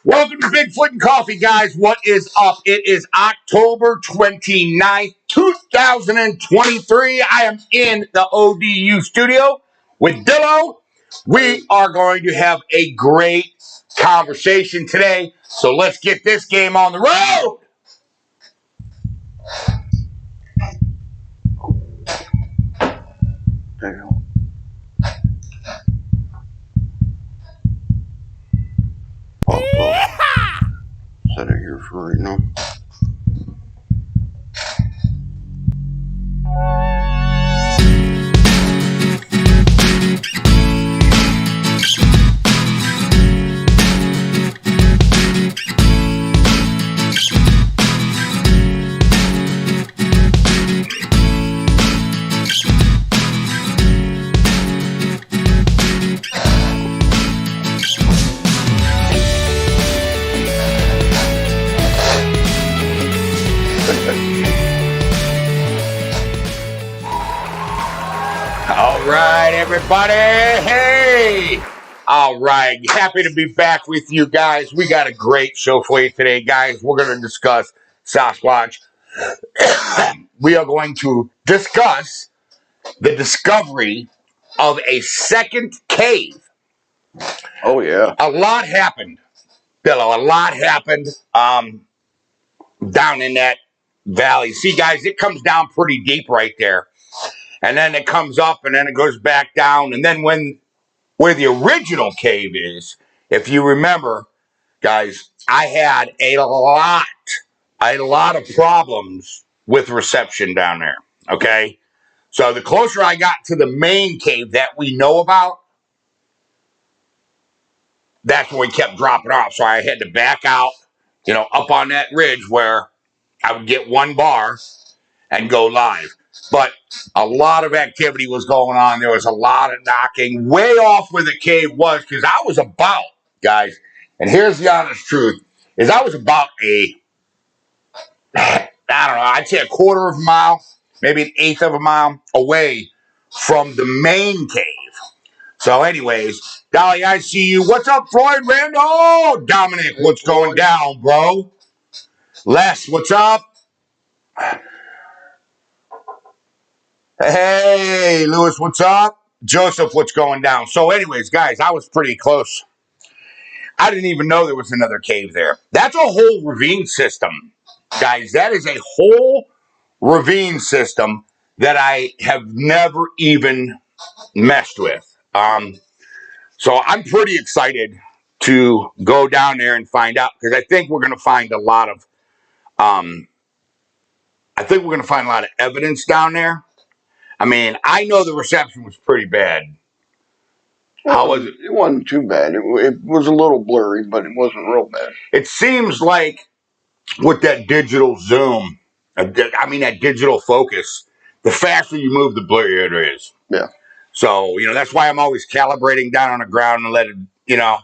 Welcome to Bigfoot and Coffee, guys. What is up? It is October 29th, 2023. I am in the ODU studio with Dillo. We are going to have a great conversation today. So let's get this game on the road. There you go. Set it here for right now. All right, everybody. Hey. All right. Happy to be back with you guys. We got a great show for you today, guys. We're going to discuss Sasquatch. We are going to discuss the discovery of a second cave. Oh, yeah. A lot happened, Billo. A lot happened down in that valley. See, guys, it comes down pretty deep right there. And then it comes up and then it goes back down. And then where the original cave is, if you remember, guys, I had a lot of problems with reception down there. Okay. So the closer I got to the main cave that we know about, that's when we kept dropping off. So I had to back out, up on that ridge where I would get one bar and go live. But a lot of activity was going on. There was a lot of knocking way off where the cave was, because I was about, guys, and here's the honest truth, is I was about I'd say a quarter of a mile, maybe an eighth of a mile away from the main cave. So anyways, Dolly, I see you. What's up, Floyd Randall? Oh, Dominic, what's going down, bro? Les, what's up? Hey, Lewis, what's up? Joseph, what's going down? So anyways, guys, I was pretty close. I didn't even know there was another cave there. That's a whole ravine system, guys. That is a whole ravine system that I have never even messed with. So I'm pretty excited to go down there and find out, because I think we're going to find a lot of, evidence down there. I mean, I know the reception was pretty bad. How was it? It wasn't too bad. It was a little blurry, but it wasn't real bad. It seems like with that digital zoom, that digital focus, the faster you move, the blurrier it is. Yeah. So, that's why I'm always calibrating down on the ground and let it,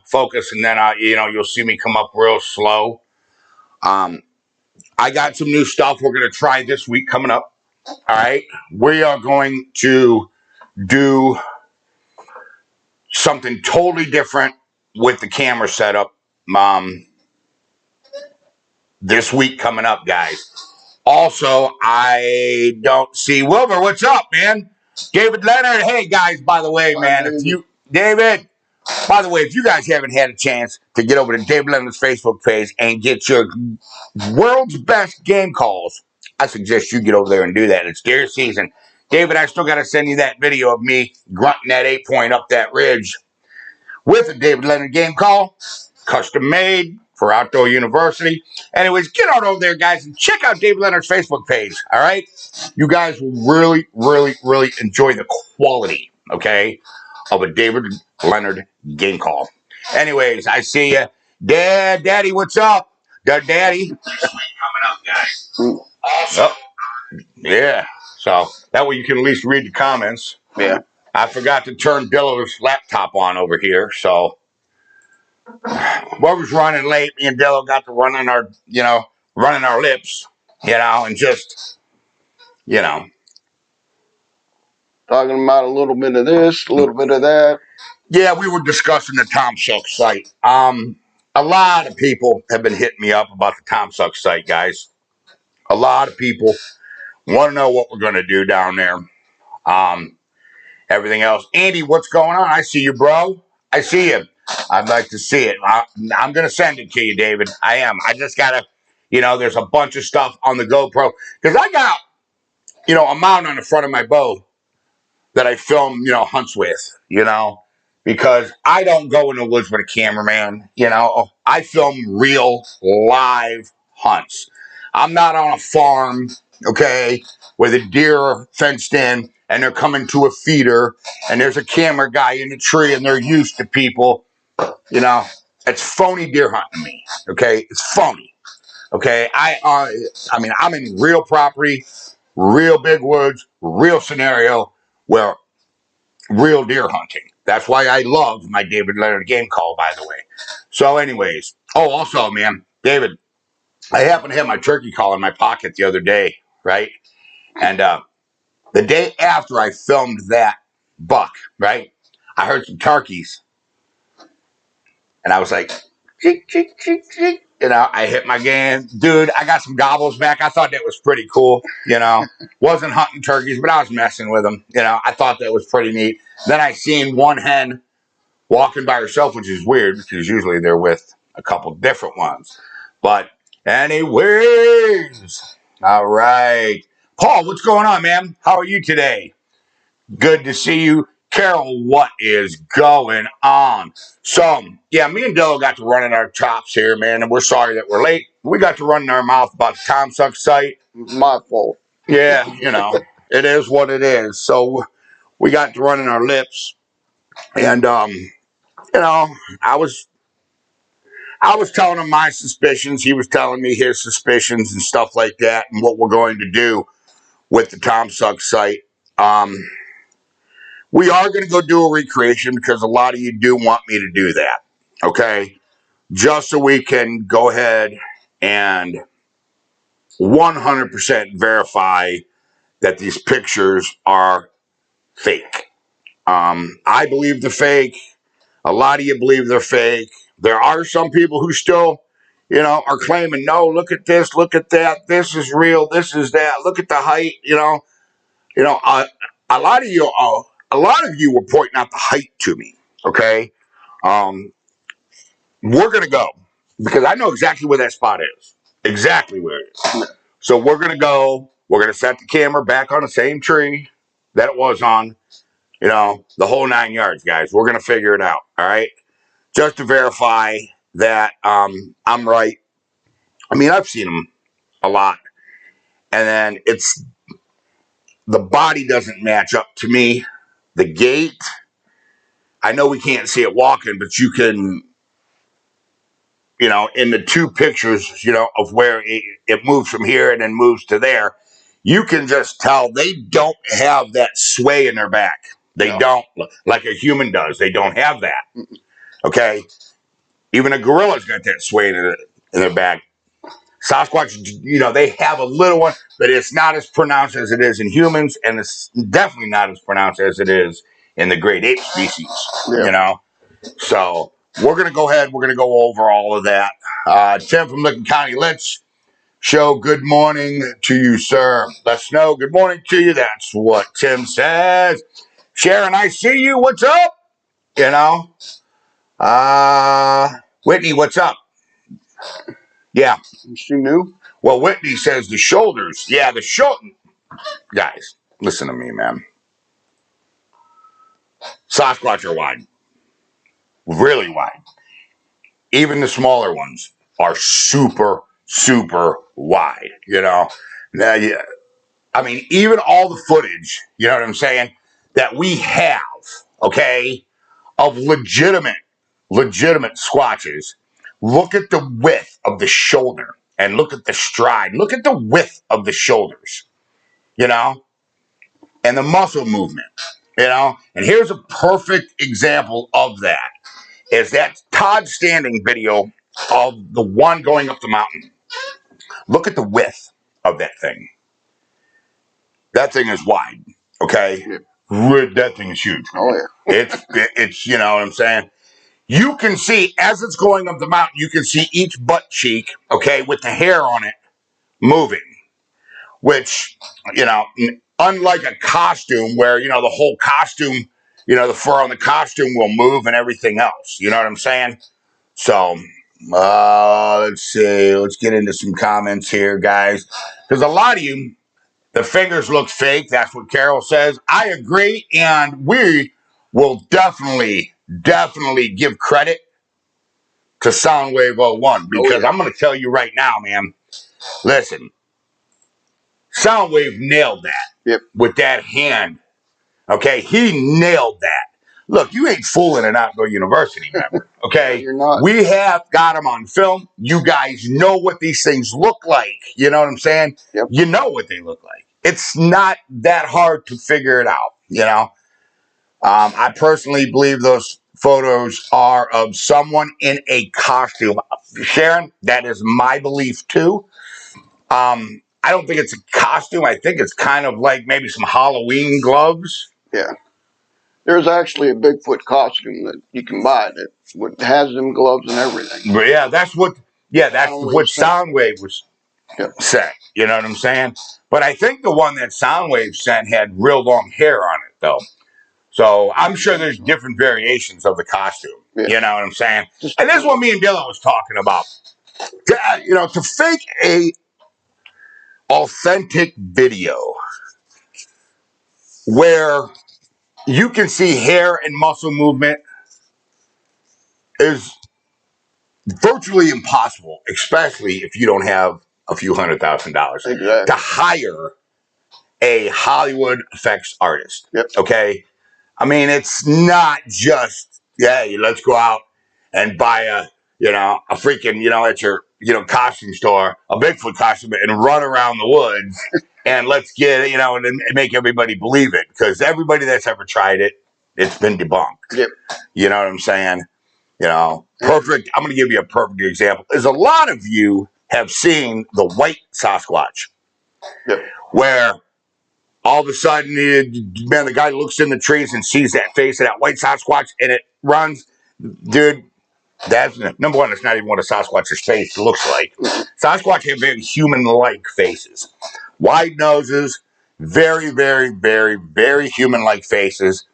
focus. And then, you'll see me come up real slow. I got some new stuff we're going to try this week coming up. All right. We are going to do something totally different with the camera setup this week coming up, guys. Also, I don't see Wilbur. What's up, man? David Leonard. Hey, guys, by the way, man, David, by the way, if you guys haven't had a chance to get over to David Leonard's Facebook page and get your world's best game calls, I suggest you get over there and do that. It's deer season. David, I still got to send you that video of me grunting that 8-point up that ridge with a David Leonard game call, custom made for Outdoor University. Anyways, get out over there, guys, and check out David Leonard's Facebook page, all right? You guys will really, really, really enjoy the quality, okay, of a David Leonard game call. Anyways, I see you. Daddy, what's up? Daddy. This week coming up, guys. Also, yeah, so that way you can at least read the comments. Yeah. I forgot to turn Dillo's laptop on over here, so what was running late, me and Dillo got to running our lips, and just, Talking about a little bit of this, a little bit of that. Yeah, we were discussing the Tom Shook site. a lot of people have been hitting me up about the Tom Suck site, guys. A lot of people want to know what we're going to do down there. Everything else. Andy, what's going on? I see you, bro. I see you. I'd like to see it. I'm going to send it to you, David. I am. I just got to, there's a bunch of stuff on the GoPro. Because I got, a mount on the front of my bow that I film, hunts with, because I don't go in the woods with a cameraman, I film real live hunts. I'm not on a farm, okay, where the deer are fenced in and they're coming to a feeder and there's a camera guy in the tree and they're used to people, it's phony deer hunting me, okay? It's phony, okay? I'm in real property, real big woods, real scenario where real deer hunting. That's why I love my David Leonard game call, by the way. So anyways, also, man, David, I happened to have my turkey call in my pocket the other day, right? And the day after I filmed that buck, right, I heard some turkeys. And I was like, cheek, cheek, cheek, cheek. I hit my game. Dude, I got some gobbles back. I thought that was pretty cool, Wasn't hunting turkeys, but I was messing with them. I thought that was pretty neat. Then I seen one hen walking by herself, which is weird because usually they're with a couple different ones. But anyways, all right. Paul, what's going on, man? How are you today? Good to see you. Carol, what is going on? So, yeah, me and Dylan got to running our chops here, man, and we're sorry that we're late. We got to running our mouth about the Tom Suck site. My fault. Yeah, it is what it is. So we got to running our lips, and I was telling him my suspicions. He was telling me his suspicions and stuff like that, and what we're going to do with the Tom Suck site. We are going to go do a recreation because a lot of you do want me to do that. Okay, just so we can go ahead and 100% verify that these pictures are fake. I believe they're fake. A lot of you believe they're fake. There are some people who still, are claiming, no, look at this, look at that. This is real. This is that. Look at the height. A lot of you were pointing out the height to me. Okay, we're gonna go because I know exactly where that spot is. Exactly where it is. So we're gonna go. We're gonna set the camera back on the same tree that it was on. The whole 9 yards, guys. We're gonna figure it out. All right, just to verify that I'm right. I mean, I've seen them a lot, and then the body doesn't match up to me. The gait, I know we can't see it walking, but you can, in the two pictures, of where it moves from here and then moves to there, you can just tell they don't have that sway in their back. They don't, like a human does. They don't have that. Okay? Even a gorilla's got that sway in their back. Sasquatch, they have a little one, but it's not as pronounced as it is in humans, and it's definitely not as pronounced as it is in the great ape species, So we're going to go ahead. We're going to go over all of that. Tim from Licking County, let's show good morning to you, sir. Let us know good morning to you. That's what Tim says. Sharon, I see you. What's up? Whitney, what's up? Yeah. She knew? Well, Whitney says the shoulders. Yeah, the shoulder. Guys, listen to me, man. Sasquatch are wide. Really wide. Even the smaller ones are super, super wide, Now, yeah, I mean, even all the footage, you know what I'm saying, that we have, okay, of legitimate squatches, look at the width of the shoulder and look at the stride. Look at the width of the shoulders, and the muscle movement, And here's a perfect example of that is that Todd Standing video of the one going up the mountain. Look at the width of that thing. That thing is wide, okay? Yeah. That thing is huge. Oh, yeah. It's you know what I'm saying? You can see, as it's going up the mountain, you can see each butt cheek, okay, with the hair on it moving, which, unlike a costume where, the whole costume, the fur on the costume will move and everything else. You know what I'm saying? So, let's see. Let's get into some comments here, guys. Because a lot of you, the fingers look fake. That's what Carol says. I agree. And we will definitely give credit to Soundwave 01 because I'm going to tell you right now, man. Listen, Soundwave nailed that with that hand. Okay, he nailed that. Look, you ain't fooling an outdoor university member. Okay, you're not. We have got them on film. You guys know what these things look like. You know what I'm saying? Yep. You know what they look like. It's not that hard to figure it out. I personally believe those photos are of someone in a costume. Sharon, that is my belief too. I don't think it's a costume. I think it's kind of like maybe some Halloween gloves. Yeah. There's actually a Bigfoot costume that you can buy that has them gloves and everything. But yeah, that's what Soundwave was sent. You know what I'm saying? But I think the one that Soundwave sent had real long hair on it, though. So I'm sure there's different variations of the costume. Yeah. You know what I'm saying? And this is what me and Dylan was talking about. To fake a authentic video where you can see hair and muscle movement is virtually impossible, especially if you don't have a few $100,000 to hire a Hollywood effects artist. Yep. Okay. I mean, it's not just, hey, let's go out and buy a freaking, at your, costume store, a Bigfoot costume and run around the woods and let's get, and make everybody believe it. Because everybody that's ever tried it, it's been debunked. Yep. You know what I'm saying? Perfect. I'm going to give you a perfect example. Is a lot of you have seen the white Sasquatch. Yep. Where all of a sudden, the guy looks in the trees and sees that face of that white Sasquatch and it runs. Dude, that's number one, it's not even what a Sasquatch's face looks like. Sasquatch have very human-like faces. Wide noses, very, very, very, very human-like faces.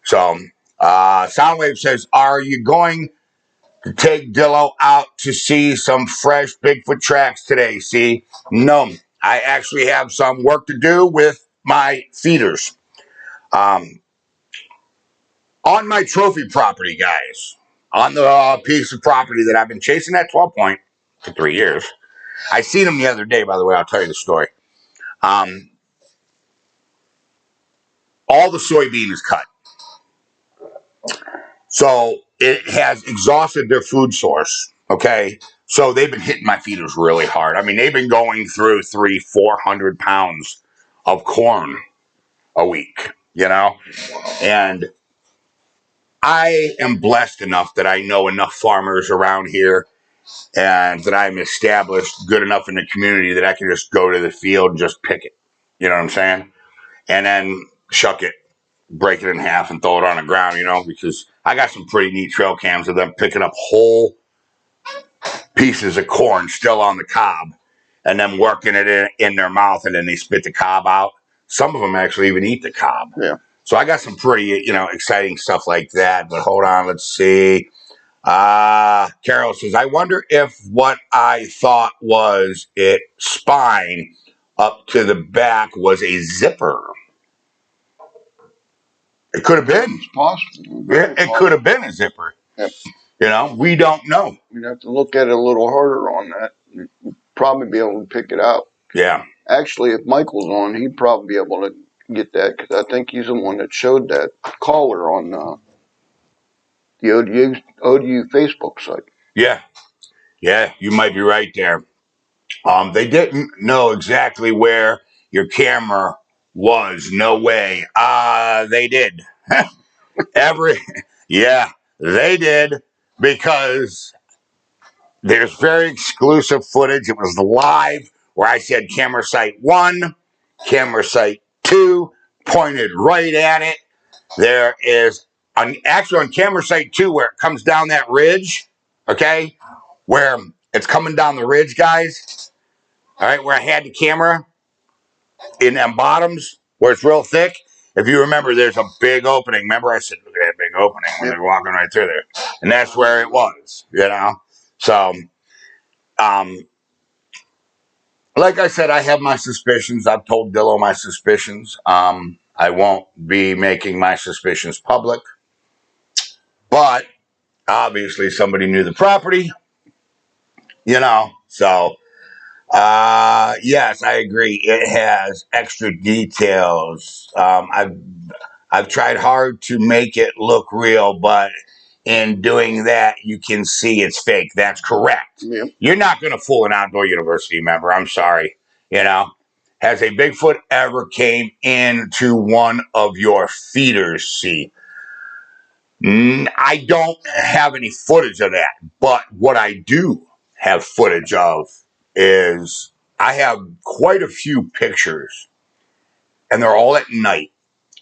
So, Soundwave says, are you going to take Dillo out to see some fresh Bigfoot tracks today? See? No. I actually have some work to do with my feeders. On my trophy property, guys, on the piece of property that I've been chasing that 12 point for 3 years. I seen him the other day, by the way. I'll tell you the story. All the soybean is cut. So it has exhausted their food source. Okay. So they've been hitting my feeders really hard. I mean, they've been going through 300-400 pounds of corn a week, and I am blessed enough that I know enough farmers around here and that I'm established good enough in the community that I can just go to the field and just pick it. You know what I'm saying? And then shuck it, break it in half and throw it on the ground, because I got some pretty neat trail cams of them picking up whole pieces of corn still on the cob and then working it in their mouth, and then they spit the cob out. Some of them actually even eat the cob. Yeah. So I got some pretty, exciting stuff like that. But hold on, let's see. Carol says, I wonder if what I thought was its spine up to the back was a zipper. It could have been. It's possible. It could have been a zipper. Yep. We don't know. We'd have to look at it a little harder on that. You'd probably be able to pick it out. Yeah. Actually, if Michael's on, he'd probably be able to get that, because I think he's the one that showed that caller on the ODU Facebook site. Yeah. Yeah, you might be right there. They didn't know exactly where your camera was. No way. They did. Yeah, they did, because there's very exclusive footage. It was live where I said camera site 1, camera site 2, pointed right at it. There is actually on camera site too, where it comes down that ridge, okay, where it's coming down the ridge, guys. All right, where I had the camera in them bottoms where it's real thick. If you remember, there's a big opening. Remember, I said, look at that big opening when they're walking right through there, and that's where it was. So, like I said, I have my suspicions. I've told Dillo my suspicions. I won't be making my suspicions public, but obviously somebody knew the property, so yes, I agree. It has extra details. I've tried hard to make it look real, but in doing that, you can see it's fake. That's correct. Yep. You're not going to fool an outdoor university member. I'm sorry. Has a Bigfoot ever came into one of your feeders? See, I don't have any footage of that, but what I do have footage of is I have quite a few pictures, and they're all at night,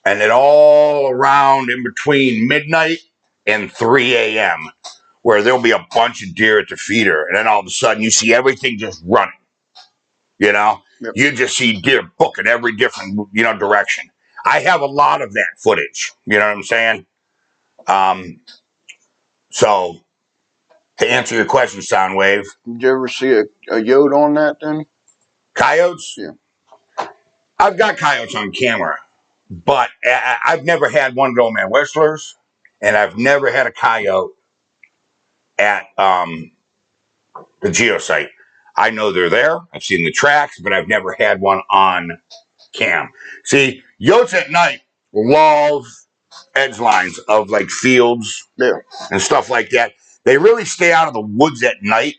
and it all around in between midnight and 3 a.m., where there'll be a bunch of deer at the feeder, and then all of a sudden you see everything just running. Yep. You just see deer booking every different direction. I have a lot of that footage. You know what I'm saying? So to answer your question, Soundwave, Did you ever see a yode on that then? coyotes? Yeah. I've got coyotes on camera, but I've never had one go man whistlers, and I've never had a coyote at the geosite. I know they're there. I've seen the tracks, but I've never had one on cam. See, yotes at night love edge lines of like fields and stuff like that. They really stay out of the woods at night.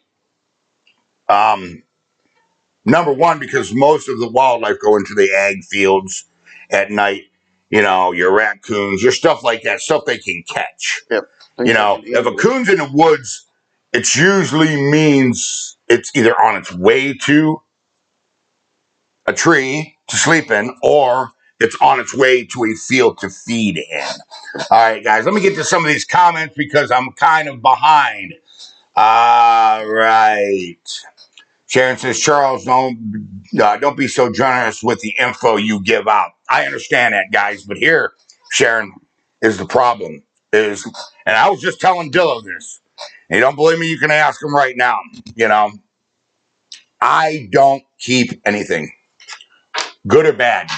Number one, because most of the wildlife go into the ag fields at night. Your raccoons, your stuff like that, stuff they can catch. Yep. If a coon's in the woods, it usually means it's either on its way to a tree to sleep in, or it's on its way to a field to feed in. All right, guys, let me get to some of these comments because I'm kind of behind. All right. Sharon says, Charles, don't be so generous with the info you give out. I understand that, guys, but here, Sharon, is the problem. And I was just telling Dillo this. And you don't believe me, you can ask him right now. I don't keep anything, good or bad,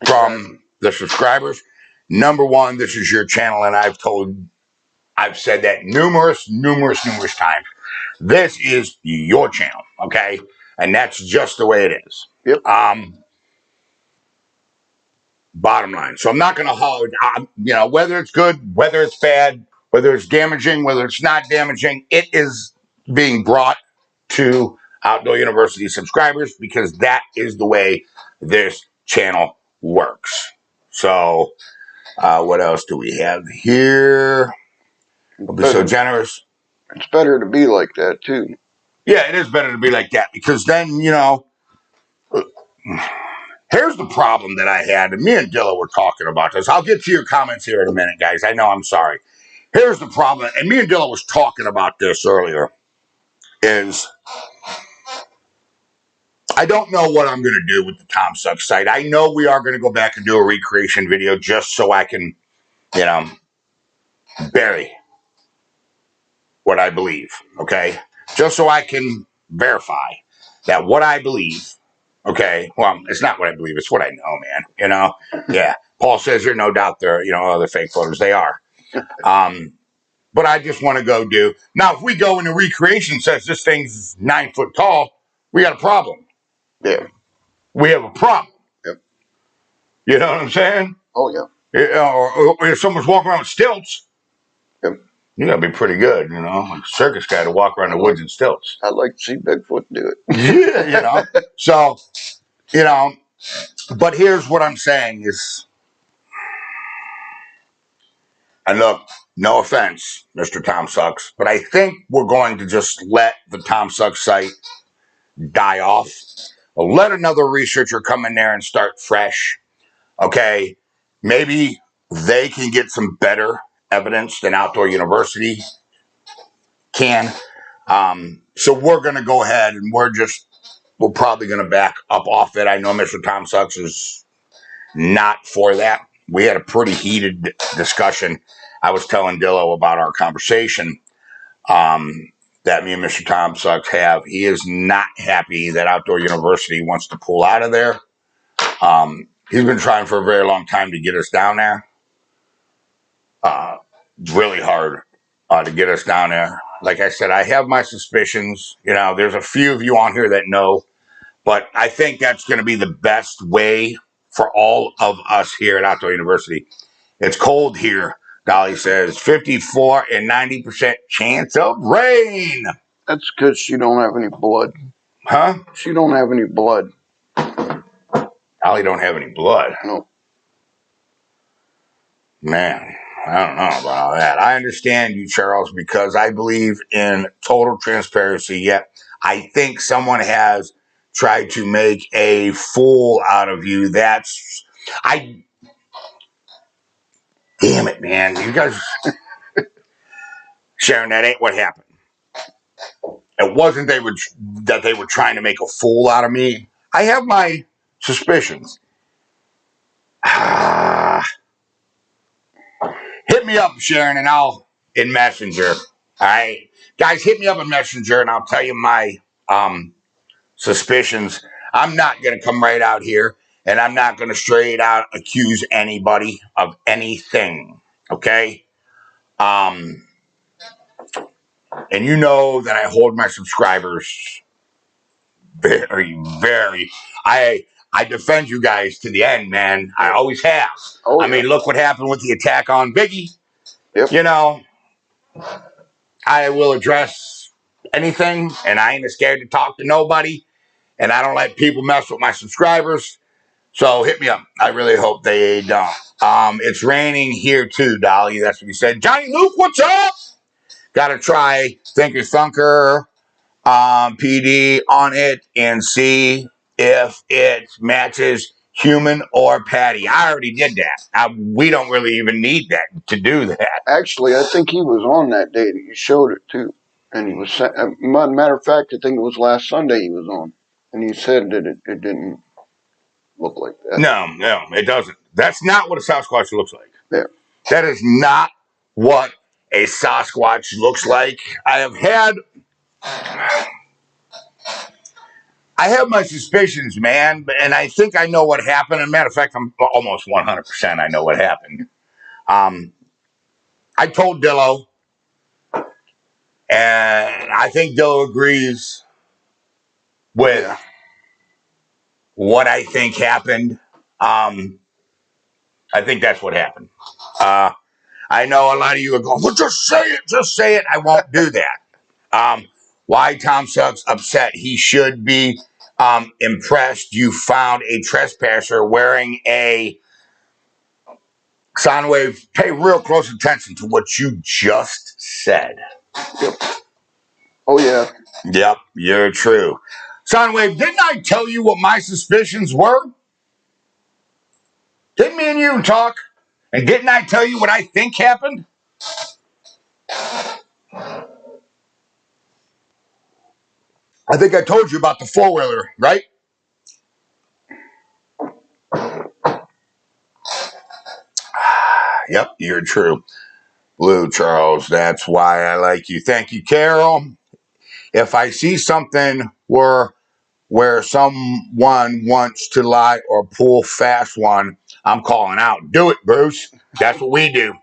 from the subscribers. Number one, this is your channel, and I've said that numerous times. This is your channel, okay? And that's just the way it is. Yep. Bottom line. So I'm not going to holler, whether it's good, whether it's bad, whether it's damaging, whether it's not damaging, it is being brought to Outdoor University subscribers because that is the way this channel works. So, what else do we have here? I'll be so generous. It's better to be like that, too. Yeah, it is better to be like that because then, here's the problem that I had, and me and Dilla were talking about this. I'll get to your comments here in a minute, guys. I know, I'm sorry. Here's the problem, and me and Dilla was talking about this earlier, is I don't know what I'm going to do with the Tom Sucks site. I know we are going to go back and do a recreation video just so I can, bury what I believe, okay? Just so I can verify that what I believe, okay, well, it's not what I believe, it's what I know, man, Yeah, Paul says there's no doubt there, other fake photos, they are. But I just want to go do, now if we go into recreation says this thing's 9 foot tall, we got a problem. Yeah. We have a problem. Yep. You know what I'm saying? Oh, yeah. Or if someone's walking around with stilts, Yep. You gotta be pretty good, like a circus guy to walk around the woods in stilts. I'd like to see Bigfoot do it. Yeah, So, but here's what I'm saying is, and look, no offense, Mr. Tom Sucks, but I think we're going to just let the Tom Sucks site die off. We'll let another researcher come in there and start fresh. Okay, maybe they can get some better evidence than Outdoor University can. So we're going to go ahead and we're probably going to back up off it. I know Mr. Tom Sucks is not for that. We had a pretty heated discussion. I was telling Dillo about our conversation that me and Mr. Tom Sucks have. He is not happy that Outdoor University wants to pull out of there. He's been trying for a very long time to get us down there. It's really hard to get us down there. Like I said, I have my suspicions. You know, there's a few of you on here that know, but I think that's going to be the best way for all of us here at Outdoor University. It's cold here, Dolly says. 54 and 90% chance of rain. That's because she don't have any blood. Huh? She don't have any blood. Dolly don't have any blood. No. Man, I don't know about all that. I understand you, Charles, because I believe in total transparency, yet I think someone has tried to make a fool out of you. Damn it, man. You guys, Sharon, that ain't what happened. It wasn't that they were trying to make a fool out of me. I have my suspicions. Hit me up, Sharon, and I'll in Messenger. All right, guys, hit me up in Messenger, and I'll tell you my suspicions. I'm not gonna come right out here, and I'm not gonna straight out accuse anybody of anything. Okay. And you know that I hold my subscribers very, very. I defend you guys to the end, man. I always have. Oh, I mean, look what happened with the attack on Biggie. Yep. You know, I will address anything, and I ain't scared to talk to nobody, and I don't let people mess with my subscribers. So hit me up. I really hope they don't. It's raining here too, Dolly. That's what you said. Johnny Luke, what's up? Gotta try Thinker Thunker PD on it and see if it matches human or patty. I already did that. We don't really even need that to do that. Actually, I think he was on that day that you showed it too. And he was, matter of fact, I think it was last Sunday he was on. And he said that it didn't look like that. No, it doesn't. That's not what a Sasquatch looks like. Yeah. That is not what a Sasquatch looks like. I have my suspicions, man, and I think I know what happened. As a matter of fact, I'm almost 100% I know what happened. I told Dillo, and I think Dillo agrees with what I think happened. I think that's what happened. I know a lot of you are going, well, just say it. I won't do that. Why Tom Sucks upset? He should be impressed. You found a trespasser wearing a Soundwave. Pay real close attention to what you just said. Yep. Oh, yeah. Yep, you're true. Soundwave, didn't I tell you what my suspicions were? Didn't me and you talk? And didn't I tell you what I think happened? I think I told you about the four-wheeler, right? Yep, you're true. Blue Charles, that's why I like you. Thank you, Carol. If I see something where someone wants to lie or pull fast one, I'm calling out. Do it, Bruce. That's what we do.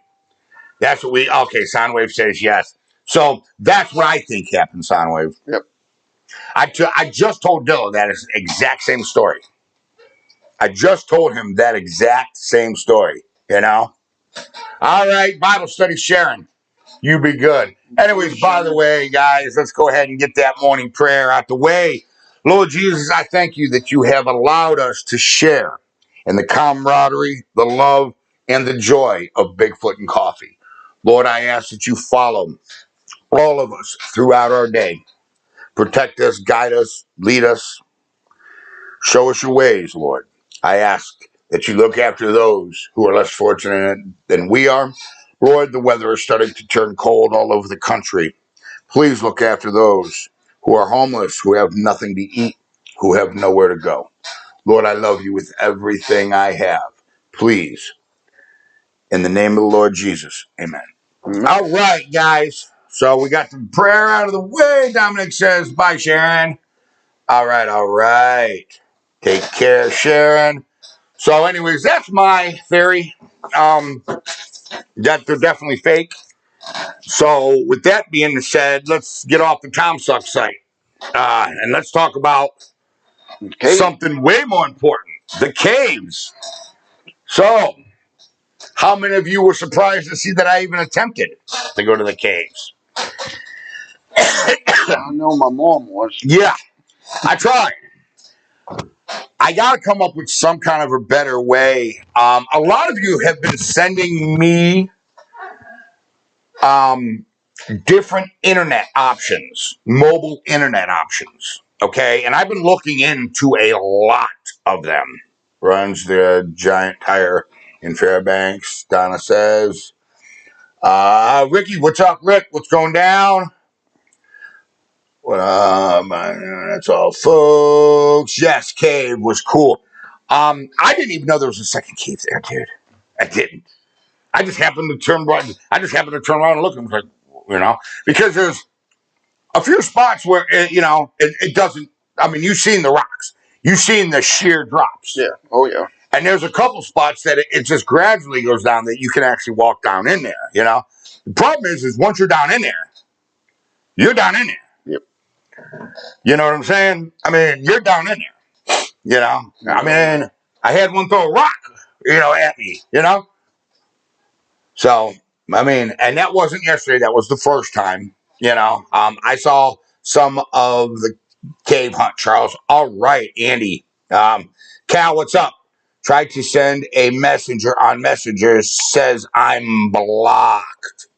Okay, Soundwave says yes. So that's what I think happened, Soundwave. Yep. I just told Dillo that it's the exact same story. I just told him that exact same story, you know? All right, Bible study, Sharon. You be good. Anyways, by the way, guys, let's go ahead and get that morning prayer out the way. Lord Jesus, I thank you that you have allowed us to share in the camaraderie, the love, and the joy of Bigfoot and Coffee. Lord, I ask that you follow all of us throughout our day. Protect us, guide us, lead us, show us your ways, Lord. I ask that you look after those who are less fortunate than we are. Lord, the weather is starting to turn cold all over the country. Please look after those who are homeless, who have nothing to eat, who have nowhere to go. Lord, I love you with everything I have. Please, in the name of the Lord Jesus, amen. All right, guys. So we got the prayer out of the way. Dominic says, bye, Sharon. All right. Take care, Sharon. So anyways, that's my theory. That they're definitely fake. So with that being said, let's get off the ComSuck site. And let's talk about something way more important. The caves. So, how many of you were surprised to see that I even attempted to go to the caves? I know my mom was. Yeah, I tried. I got to come up with some kind of a better way. A lot of you have been sending me different internet options, mobile internet options. Okay, and I've been looking into a lot of them. Runs the giant tire in Fairbanks, Donna says. Ricky, what's up, Rick? What's going down? That's all, folks. Yes, cave was cool. I didn't even know there was a second cave there, dude. I didn't. I just happened to turn right. I just happened to turn around and look and was like, because there's a few spots where it doesn't. I mean, you've seen the rocks, you've seen the sheer drops. Yeah. Oh yeah. And there's a couple spots that it just gradually goes down that you can actually walk down in there. The problem is once you're down in there, you're down in there. Yep. You know what I'm saying? I mean, you're down in there. I mean, I had one throw a rock, at me. So I mean, and that wasn't yesterday. That was the first time. I saw some of the cave hunt, Charles. All right, Andy. Cal, what's up? Tried to send a messenger on Messenger, says I'm blocked.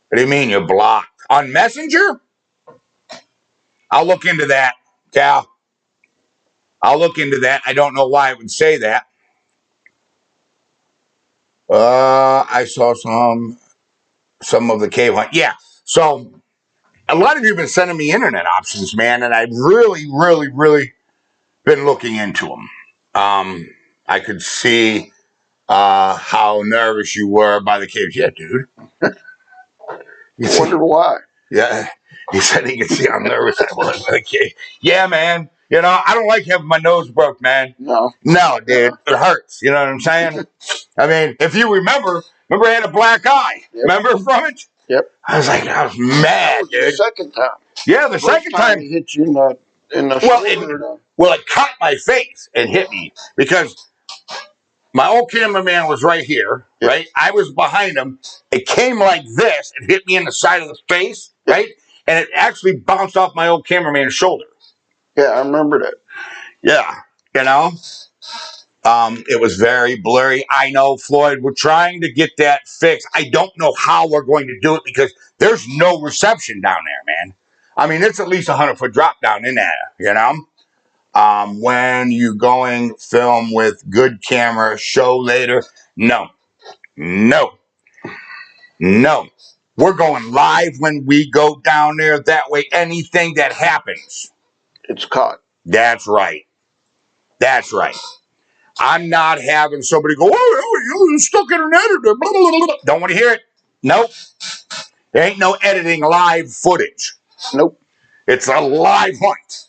What do you mean you're blocked? On Messenger? I'll look into that, Cal. I'll look into that. I don't know why it would say that. I saw some of the cave hunt. Yeah. So a lot of you have been sending me internet options, man, and I've really, really, really been looking into them. I could see how nervous you were by the caves. Yeah, dude. I wonder why. Yeah. He said he could see how nervous I was by the cave. Yeah, man. I don't like having my nose broke, man. No. No, dude. It hurts. You know what I'm saying? I mean, if you remember I had a black eye. Yep. Remember from it? Yep. I was mad, dude. The second time. Yeah, the second time it hit you in the shoulder. It caught my face and hit me because my old cameraman was right here, yep. Right? I was behind him. It came like this and hit me in the side of the face, yep. Right? And it actually bounced off my old cameraman's shoulder. Yeah, I remember that. Yeah, it was very blurry. I know, Floyd, we're trying to get that fixed. I don't know how we're going to do it because there's no reception down there, man. I mean, it's at least 100-foot drop down in there, when you going film with good camera, show later. No. We're going live when we go down there. That way, anything that happens, it's caught. That's right. I'm not having somebody go, oh, you're stuck in an editor. Blah, blah, blah. Don't want to hear it. Nope. There ain't no editing live footage. Nope. It's a live hunt.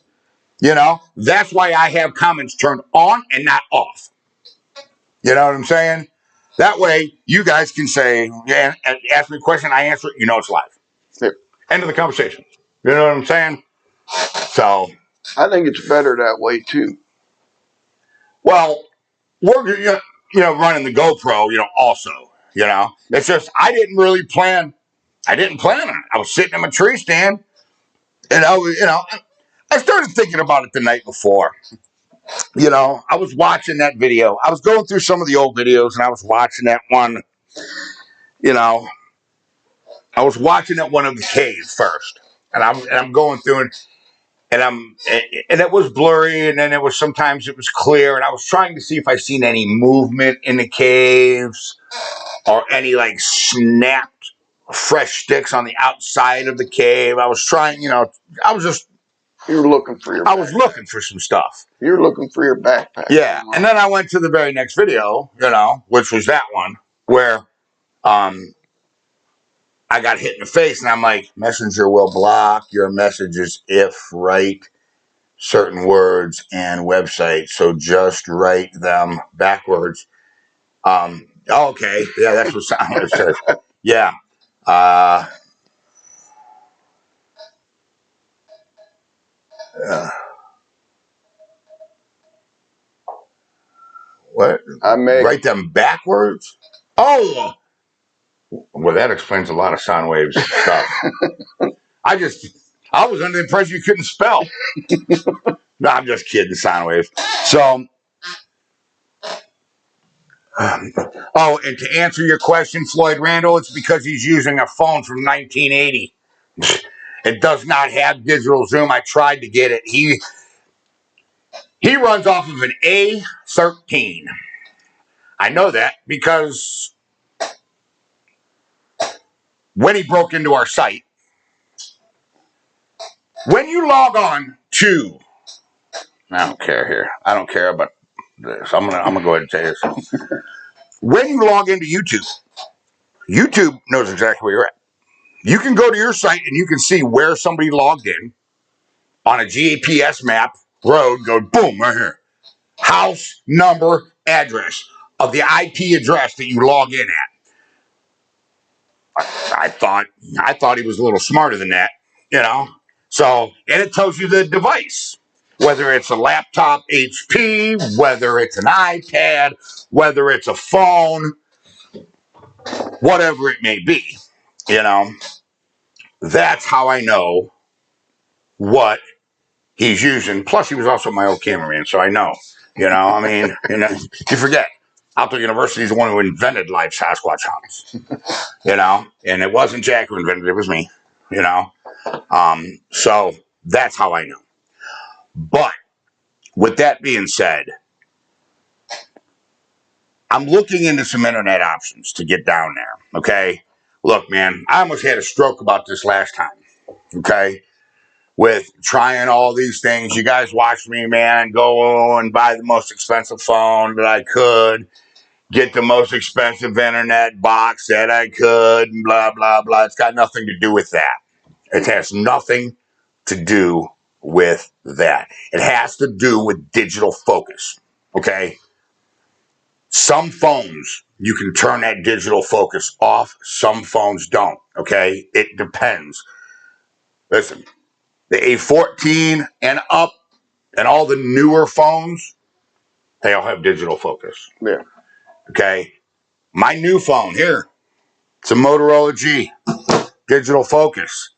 That's why I have comments turned on and not off. You know what I'm saying? That way, you guys can say, yeah, ask me a question, I answer it, it's live. Yep. End of the conversation. You know what I'm saying? So. I think it's better that way, too. Well, we're, running the GoPro, also, It's just, I didn't plan on it. I was sitting in my tree stand, and I started thinking about it the night before. I was watching that video. I was going through some of the old videos, and I was watching that one, I was watching that one of the caves first, and I'm going through it, and it was blurry, and then sometimes it was clear, and I was trying to see if I seen any movement in the caves or any like snapped fresh sticks on the outside of the cave. I was trying, I was just. You were looking for your. I was looking for some stuff. You were looking for your backpack. Yeah, and then I went to the very next video, which was that one where, I got hit in the face, and I'm like, Messenger will block your messages if write certain words and websites, so just write them backwards. Okay, yeah, that's what it says. Yeah. What? Write them backwards? Oh! Well, that explains a lot of sound waves stuff. I was under the impression you couldn't spell. No, I'm just kidding, sound waves. So, and to answer your question, Floyd Randall, it's because he's using a phone from 1980. It does not have digital zoom. I tried to get it. He runs off of an A13. I know that because when he broke into our site, when you log on to, I don't care here. I don't care about this. I'm gonna go ahead and tell you this. When you log into YouTube knows exactly where you're at. You can go to your site and you can see where somebody logged in on a GPS map, road, go boom, right here. House, number, address of the IP address that you log in at. I thought he was a little smarter than that, So, and it tells you the device, whether it's a laptop HP, whether it's an iPad, whether it's a phone, whatever it may be, That's how I know what he's using. Plus, he was also my old cameraman, so I know. You forget. Alto University is the one who invented live Sasquatch hunts. And it wasn't Jack who invented it, it was me. So that's how I know. But with that being said, I'm looking into some internet options to get down there. Okay. Look, man, I almost had a stroke about this last time. Okay. With trying all these things. You guys watched me, man, go and buy the most expensive phone that I could, get the most expensive internet box that I could, and blah, blah, blah. It's got nothing to do with that. It has nothing to do with that. It has to do with digital focus, okay? Some phones, you can turn that digital focus off. Some phones don't, okay? It depends. Listen. The A14 and up and all the newer phones, they all have digital focus. Yeah. Okay. My new phone here, it's a Motorola G, digital focus.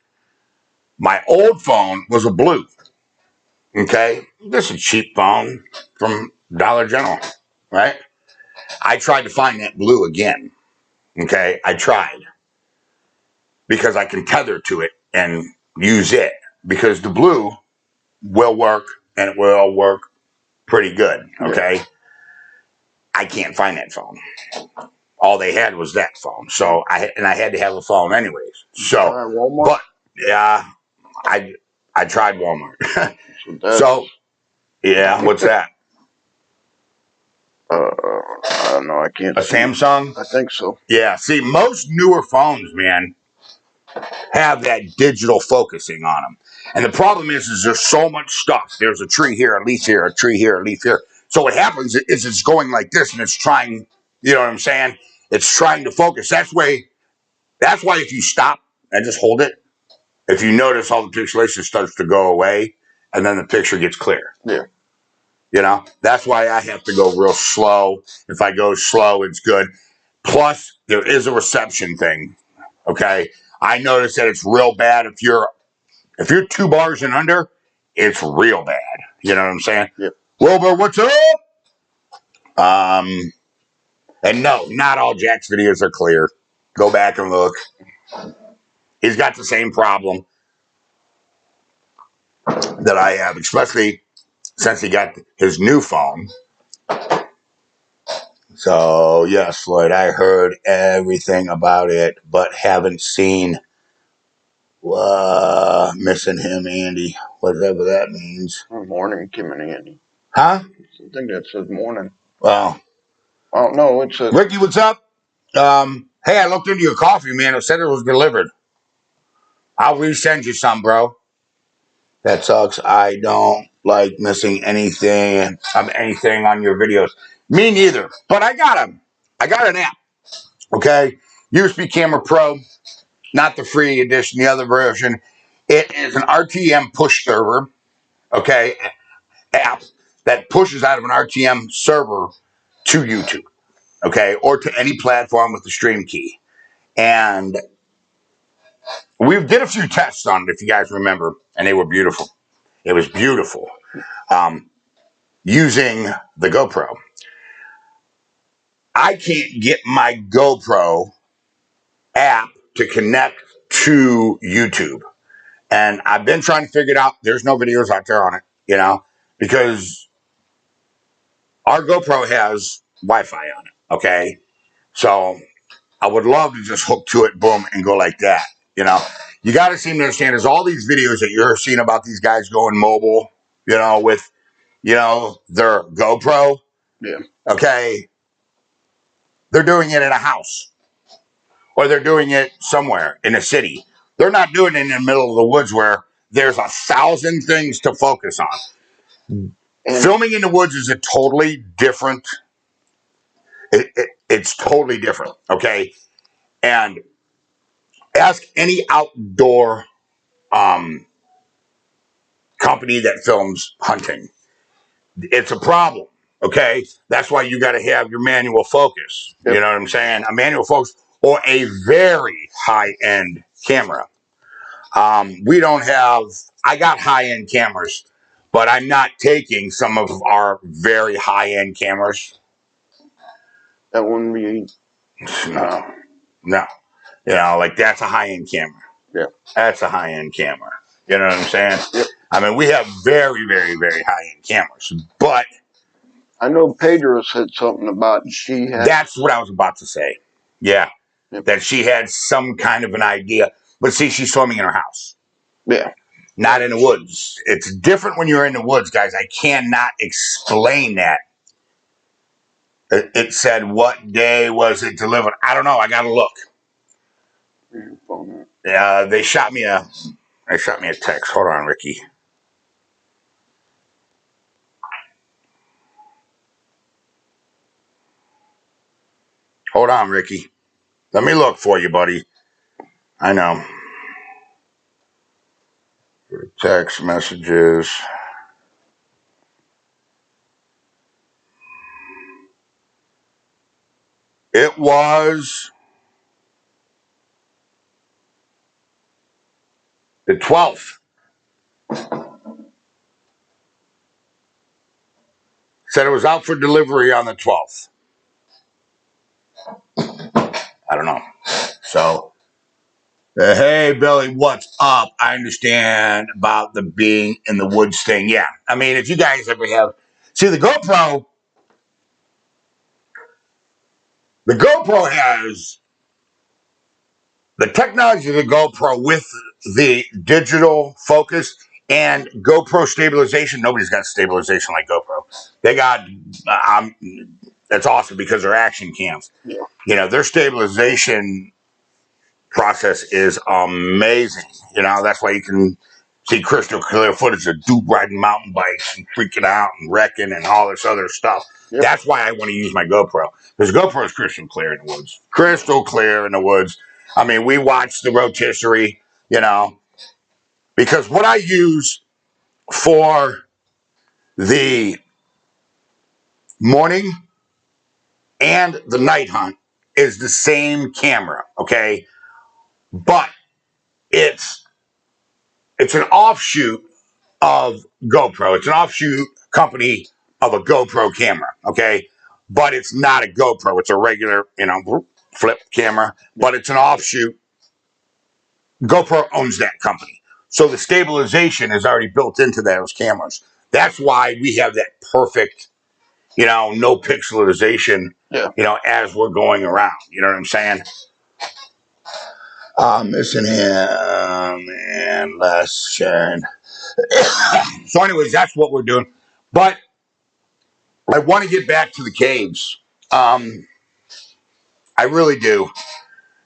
My old phone was a blue. Okay. This is a cheap phone from Dollar General, right? I tried to find that blue again. Okay. I tried because I can tether to it and use it because the blue will work and it will work pretty good, okay? Yeah. I can't find that phone. All they had was that phone. So I had to have a phone anyways. So, Walmart? But yeah, I tried Walmart. So yeah, what's that? I don't know. I can't. A Samsung? I think so. Yeah. See, most newer phones, man, have that digital focusing on them. And the problem is there's so much stuff. There's a tree here, a leaf here, a tree here, a leaf here. So what happens is it's going like this and it's trying, you know what I'm saying? It's trying to focus. That's why if you stop and just hold it, if you notice all the pixelation starts to go away and then the picture gets clear. Yeah. That's why I have to go real slow. If I go slow, it's good. Plus, there is a reception thing. Okay. I notice that it's real bad if you're 2 bars and under, it's real bad. You know what I'm saying? Yep. Wilbur, what's up? And no, not all Jack's videos are clear. Go back and look. He's got the same problem. that I have, especially since he got his new phone. So, yes, Floyd, I heard everything about it, but haven't seen missing him, Andy, whatever that means. Morning, Kim and Andy. Huh? I think that says morning. Well, I don't know. It says Ricky, what's up? Hey, I looked into your coffee, man. It said it was delivered. I'll resend you some, bro. That sucks. I don't like missing anything on your videos. Me neither. But I got an app. Okay, USB Camera Pro, not the free edition, the other version. It is an RTM push server. Okay, app that pushes out of an RTM server to YouTube. Okay, or to any platform with the stream key. And we did a few tests on it, if you guys remember, and they were beautiful. It was beautiful. Using the GoPro. I can't get my GoPro app to connect to YouTube. And I've been trying to figure it out. There's no videos out there on it, because our GoPro has Wi-Fi on it, okay? So I would love to just hook to it, boom, and go like that, You got to seem to understand there's all these videos that you're seeing about these guys going mobile, with, their GoPro. Yeah. Okay. They're doing it in a house. Or they're doing it somewhere in a city. They're not doing it in the middle of the woods where there's 1,000 things to focus on. And filming in the woods is a totally different. It's totally different, okay? And ask any outdoor company that films hunting. It's a problem, okay? That's why you got to have your manual focus. Yep. You know what I'm saying? A manual focus or a very high-end camera. We don't have, I got high-end cameras, but I'm not taking some of our very high-end cameras. That wouldn't be. No. Like that's a high-end camera. Yeah. That's a high-end camera. You know what I'm saying? Yep. I mean, we have very, very, very high-end cameras, but. I know Pedro said something about she had. That's what I was about to say. Yeah. Yep. That she had some kind of an idea. But see, she's swimming in her house. Yeah. Not in the woods. It's different when you're in the woods, guys. I cannot explain that. It said, what day was it delivered? I don't know. I got to look. They shot me a text. Hold on, Ricky. Hold on, Ricky. Let me look for you, buddy. I know. Text messages. It was the 12th. Said it was out for delivery on the 12th. I don't know. So, hey, Billy, what's up? I understand about the being in the woods thing. Yeah. I mean, if you guys ever have. See, the GoPro has the technology of the GoPro with the digital focus and GoPro stabilization. Nobody's got stabilization like GoPro. They got, that's awesome because they're action cams. Yeah. Their stabilization process is amazing. That's why you can see crystal clear footage of dude riding mountain bikes and freaking out and wrecking and all this other stuff. Yep. That's why I want to use my GoPro. Because GoPro is crystal clear in the woods. Crystal clear in the woods. I mean, we watch the rotisserie, because what I use for the morning and the night hunt is the same camera, okay? But it's an offshoot of GoPro. It's an offshoot company of a GoPro camera, okay? But it's not a GoPro. It's a regular, flip camera, but it's an offshoot. GoPro owns that company. So the stabilization is already built into those cameras. That's why we have that perfect, no pixelization, as we're going around. You know what I'm saying? Missing him and less sharing. So anyways, that's what we're doing. But I want to get back to the caves. I really do.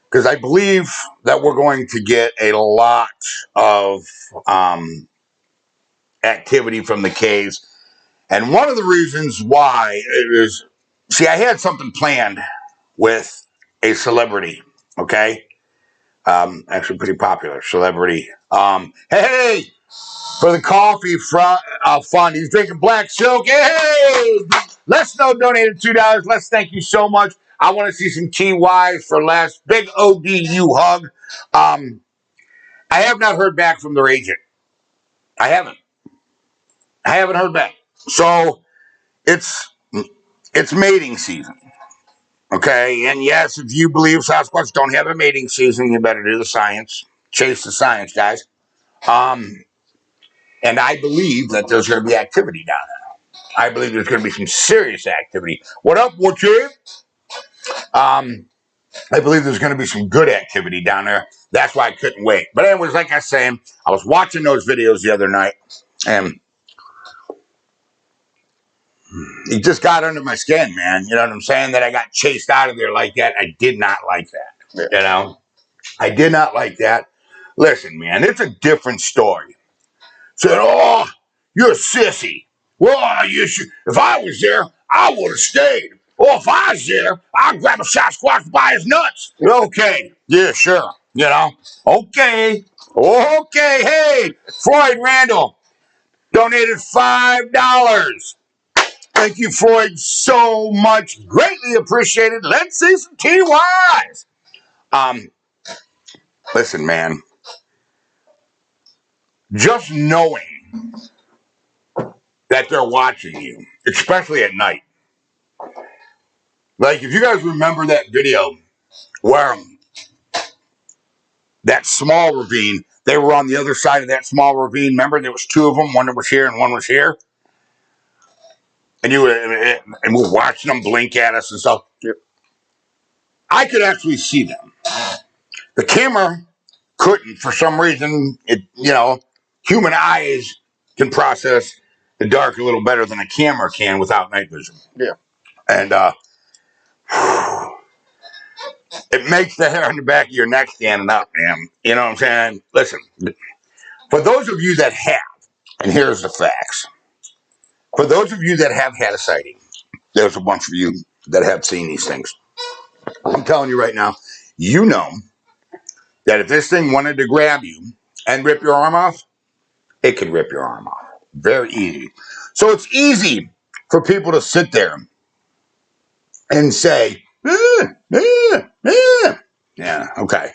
Because I believe that we're going to get a lot of activity from the caves. And one of the reasons why is, see, I had something planned with a celebrity, okay? Actually pretty popular celebrity. Hey, for the coffee fund, he's drinking black silk. Hey, Les Snow donated $2. Les, thank you so much. I want to see some TYs for Les. Big ODU hug. I have not heard back from their agent. I haven't heard back. So it's mating season. Okay, and yes, if you believe Sasquatch don't have a mating season, you better do the science. Chase the science, guys. And I believe that there's going to be activity down there. I believe there's going to be some serious activity. What up, Woodchip? I believe there's going to be some good activity down there. That's why I couldn't wait. But anyways, like I was saying, I was watching those videos the other night, and it just got under my skin, man. You know what I'm saying? That I got chased out of there like that. I did not like that. Yeah. I did not like that. Listen, man, it's a different story. Said, oh, you're a sissy. Well, you should. If I was there, I would have stayed. Oh, if I was there, I'd grab a Sasquatch by his nuts. Okay. Yeah, sure. Okay. Okay. Hey, Floyd Randall donated $5. Thank you, Floyd, so much. Greatly appreciated. Let's see some TYs. Listen, man. Just knowing that they're watching you, especially at night. Like, if you guys remember that video where that small ravine, they were on the other side of that small ravine. Remember, there was two of them. One that was here and one was here. And we're watching them blink at us and stuff. Yep. I could actually see them. The camera couldn't, for some reason. Human eyes can process the dark a little better than a camera can without night vision. Yeah. And it makes the hair on the back of your neck standing up, man. You know what I'm saying? Listen, for those of you that have, and here's the facts. For those of you that have had a sighting, there's a bunch of you that have seen these things. I'm telling you right now, you know that if this thing wanted to grab you and rip your arm off, it could rip your arm off. Very easy. So it's easy for people to sit there and say, yeah, okay.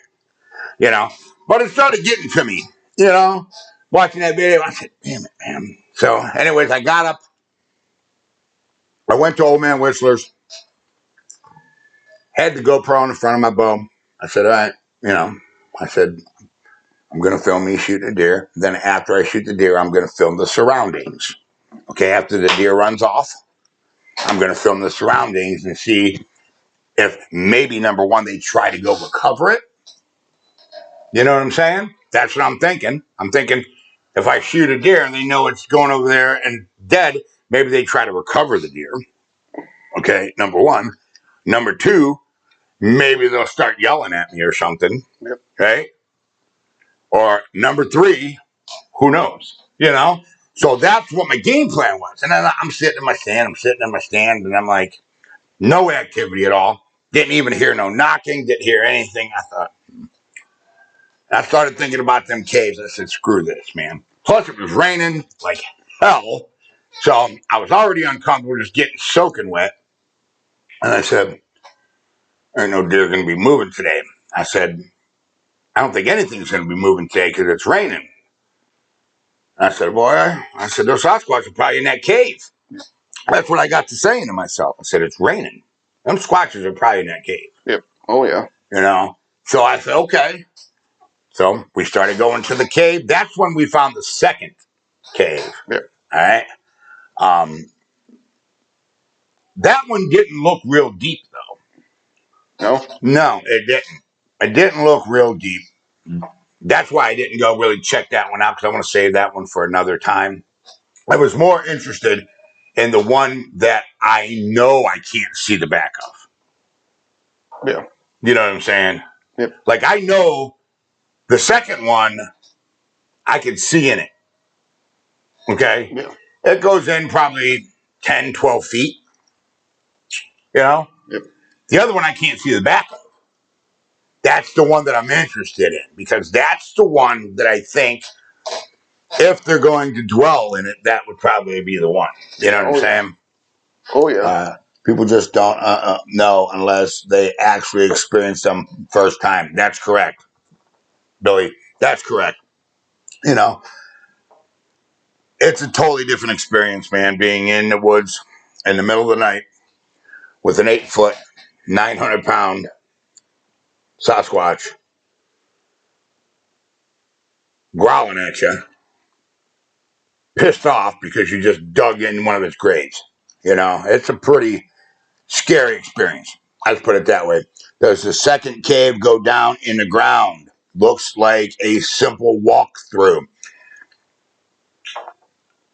But it started getting to me, watching that video. I said, damn it, man. So anyways, I got up. I went to Old Man Whistler's. Had the GoPro in front of my bow. I said, all right, I said, I'm going to film me shooting a deer. Then after I shoot the deer, I'm going to film the surroundings. Okay, after the deer runs off, I'm going to film the surroundings and see if maybe, number one, they try to go recover it. You know what I'm saying? That's what I'm thinking. I'm thinking if I shoot a deer and they know it's going over there and dead, maybe they try to recover the deer. Okay, number one. Number two, maybe they'll start yelling at me or something. Yep. Okay? Or number three, who knows? So that's what my game plan was. And then I'm sitting in my stand, and I'm like, no activity at all. Didn't even hear no knocking, didn't hear anything. I started thinking about them caves. I said, screw this, man. Plus, it was raining like hell. So I was already uncomfortable just getting soaking wet. And I said, there ain't no deer going to be moving today. I said, I don't think anything's going to be moving today because it's raining. I said, boy, those Sasquatch are probably in that cave. That's what I got to saying to myself. I said, it's raining. Them Squatches are probably in that cave. Yep. Oh, yeah. So I said, okay. So we started going to the cave. That's when we found the second cave. Yeah. All right. That one didn't look real deep, though. No? No, it didn't. It didn't look real deep. That's why I didn't go really check that one out, because I want to save that one for another time. I was more interested in the one that I know I can't see the back of. Yeah. You know what I'm saying? Yep. Like, I know the second one, I could see in it. Okay? Yeah. It goes in probably 10, 12 feet. You know? Yep. The other one I can't see the back of. That's the one that I'm interested in, because that's the one that I think, if they're going to dwell in it, that would probably be the one. You know what I'm saying? Oh, yeah. People just don't know unless they actually experience them first time. That's correct, Billy. That's correct. You know, it's a totally different experience, man, being in the woods in the middle of the night with an 8-foot, 900-pound Sasquatch growling at you, pissed off because you just dug in one of its graves. You know, it's a pretty scary experience. Let's put it that way. There's a second cave go down in the ground. Looks like a simple walkthrough.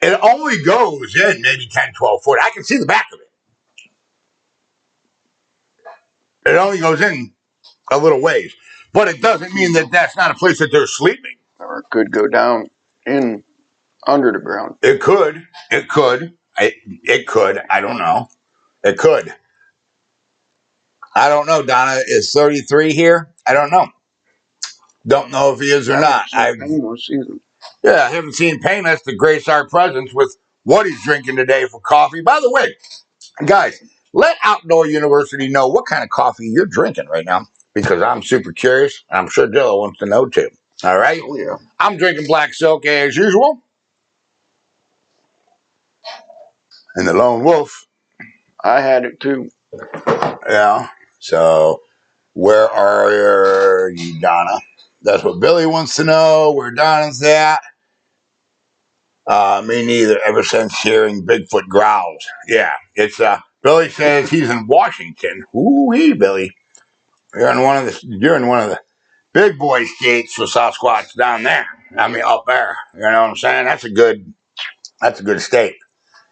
It only goes in maybe 10, 12 foot. I can see the back of it. It only goes in a little ways. But it doesn't mean that that's not a place that they're sleeping. Or it could go down in under the ground. It could. It could. It could. I don't know. It could. I don't know. Donna is 33 here. I don't know. Don't know if he is or not. I haven't seen Painless to grace our presence with what he's drinking today for coffee. By the way, guys, let Outdoor University know what kind of coffee you're drinking right now, because I'm super curious. I'm sure Dillo wants to know too. All right? Oh, yeah. I'm drinking Black Silk as usual. And the Lone Wolf. I had it too. Yeah. So, where are you, Donna? That's what Billy wants to know. Where Donna's at. Me neither, ever since hearing Bigfoot growls. Yeah, it's Billy says he's in Washington. Ooh-wee, Billy. You're in one of the big boy states for Sasquatch down there. I mean, up there. You know what I'm saying? That's a good state.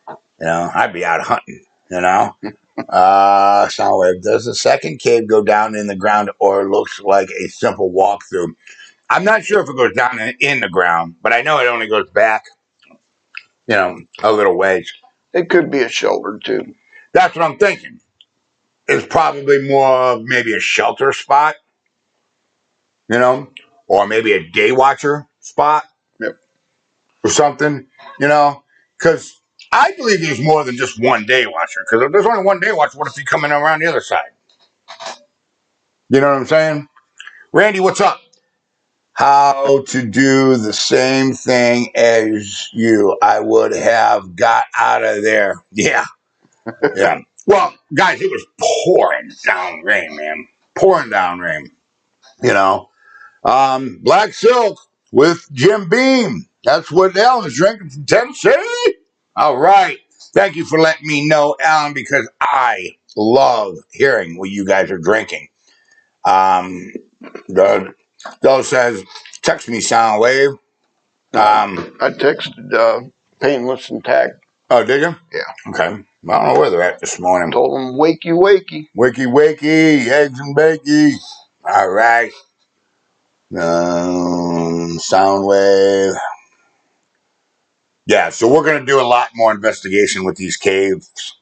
You know, I'd be out hunting, you know. Soundwave. Does the second cave go down in the ground, or looks like a simple walkthrough? I'm not sure if it goes down in the ground, but I know it only goes back, you know, a little ways. It could be a shelter too. That's what I'm thinking. It's probably more of maybe a shelter spot, you know, or maybe a day watcher spot. Yep. Or something, you know, because I believe there's more than just one day watcher. Because if there's only one day watcher, what if you come in around the other side? You know what I'm saying? Randy, what's up? How to do the same thing as you. I would have got out of there. Yeah. Yeah. Well, guys, it was pouring down rain, man. Pouring down rain. You know. Black Silk with Jim Beam. That's what Alan's drinking from Tennessee. All right. Thank you for letting me know, Alan, because I love hearing what you guys are drinking. Doe says, text me, Soundwave. I texted Painless and tagged. Oh, did you? Yeah. Okay. I don't know where they're at this morning. Told them wakey wakey. Wakey wakey, eggs and bakey. All right. Soundwave. Yeah, so we're going to do a lot more investigation with these caves,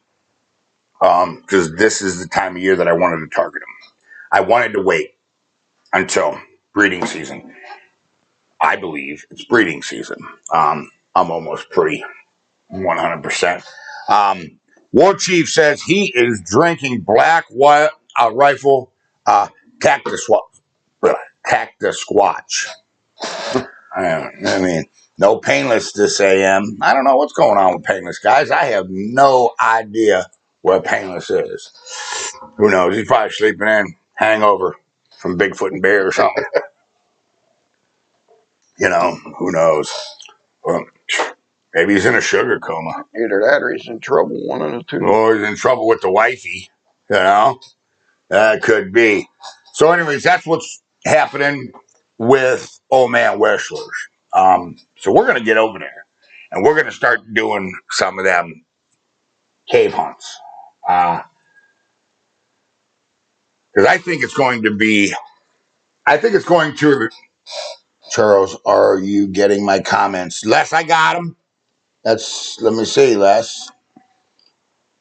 because this is the time of year that I wanted to target them. I wanted to wait until breeding season. I believe it's breeding season. I'm almost pretty 100%. War Chief says he is drinking Black Rifle Cactus Squatch. I mean, no Painless this AM. I don't know what's going on with Painless, guys. I have no idea where Painless is. Who knows? He's probably sleeping in, hangover from Bigfoot and Bear or something. You know, who knows? Well, maybe he's in a sugar coma. Either that or he's in trouble, one of the two. Or he's in trouble with the wifey. You know, that could be. So, anyways, that's what's happening with Old Man Wrestlers. So we're gonna get over there, and we're gonna start doing some of them cave hunts. Because I think it's going to be. I think it's going to. Charles, are you getting my comments? Les, I got them. Let me see, Les.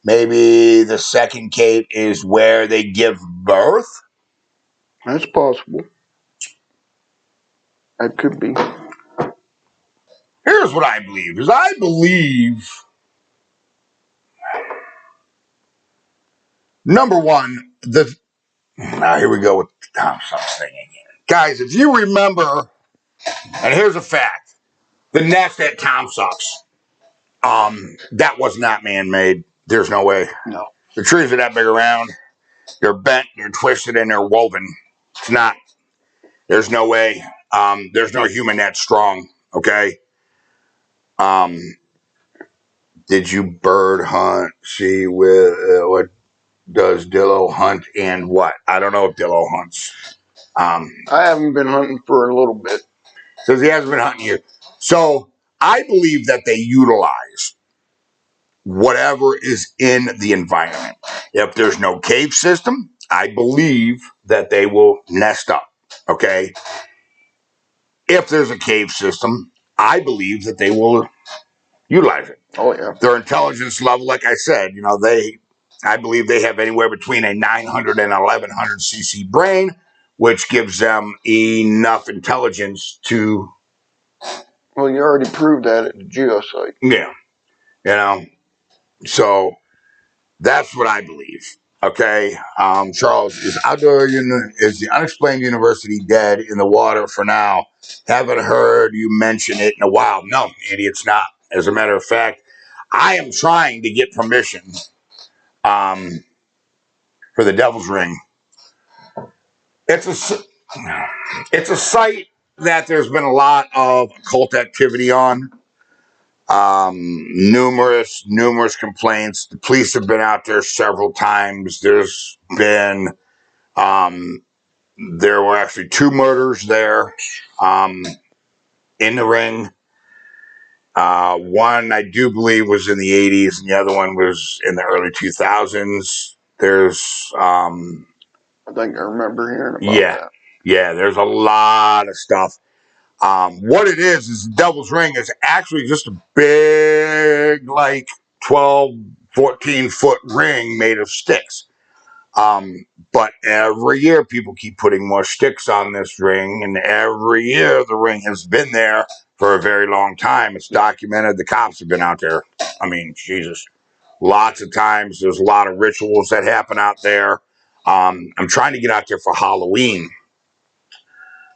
Maybe the second cave is where they give birth. That's possible. That could be. Here's what I believe: is I believe number one, now here we go with the Tom Sucks thing again, guys. If you remember, and here's a fact: the nest at Tom Sucks, that was not man-made. There's no way. No. The trees are that big around. They're bent, they're twisted, and they're woven. It's not. There's no way. There's no human that strong. Okay. Did you bird hunt? See with what does Dillo hunt and what? I don't know if Dillo hunts. I haven't been hunting for a little bit. Says he hasn't been hunting you. So I believe that they utilize whatever is in the environment. If there's no cave system, I believe that they will nest up. Okay. If there's a cave system, I believe that they will utilize it. Oh, yeah. Their intelligence level, like I said, I believe they have anywhere between a 900 and 1100 cc brain, which gives them enough intelligence to. Well, you already proved that at the geosite. Yeah. So that's what I believe. Okay. Charles, is the unexplained university dead in the water for now? Haven't heard you mention it in a while. No, Andy, it's not. As a matter of fact, I am trying to get permission for the Devil's Ring. It's a site that there's been a lot of occult activity on. Numerous complaints. The police have been out there several times. There were actually 2 murders there in the ring. One I do believe was in the 80s, and the other one was in the early 2000s. I think I remember hearing about that. Yeah, there's a lot of stuff. What it is the Devil's Ring is actually just a big, like 12, 14-foot ring made of sticks. But every year people keep putting more sticks on this ring, and every year the ring has been there for a very long time. It's documented. The cops have been out there. I mean, Jesus. Lots of times there's a lot of rituals that happen out there. I'm trying to get out there for Halloween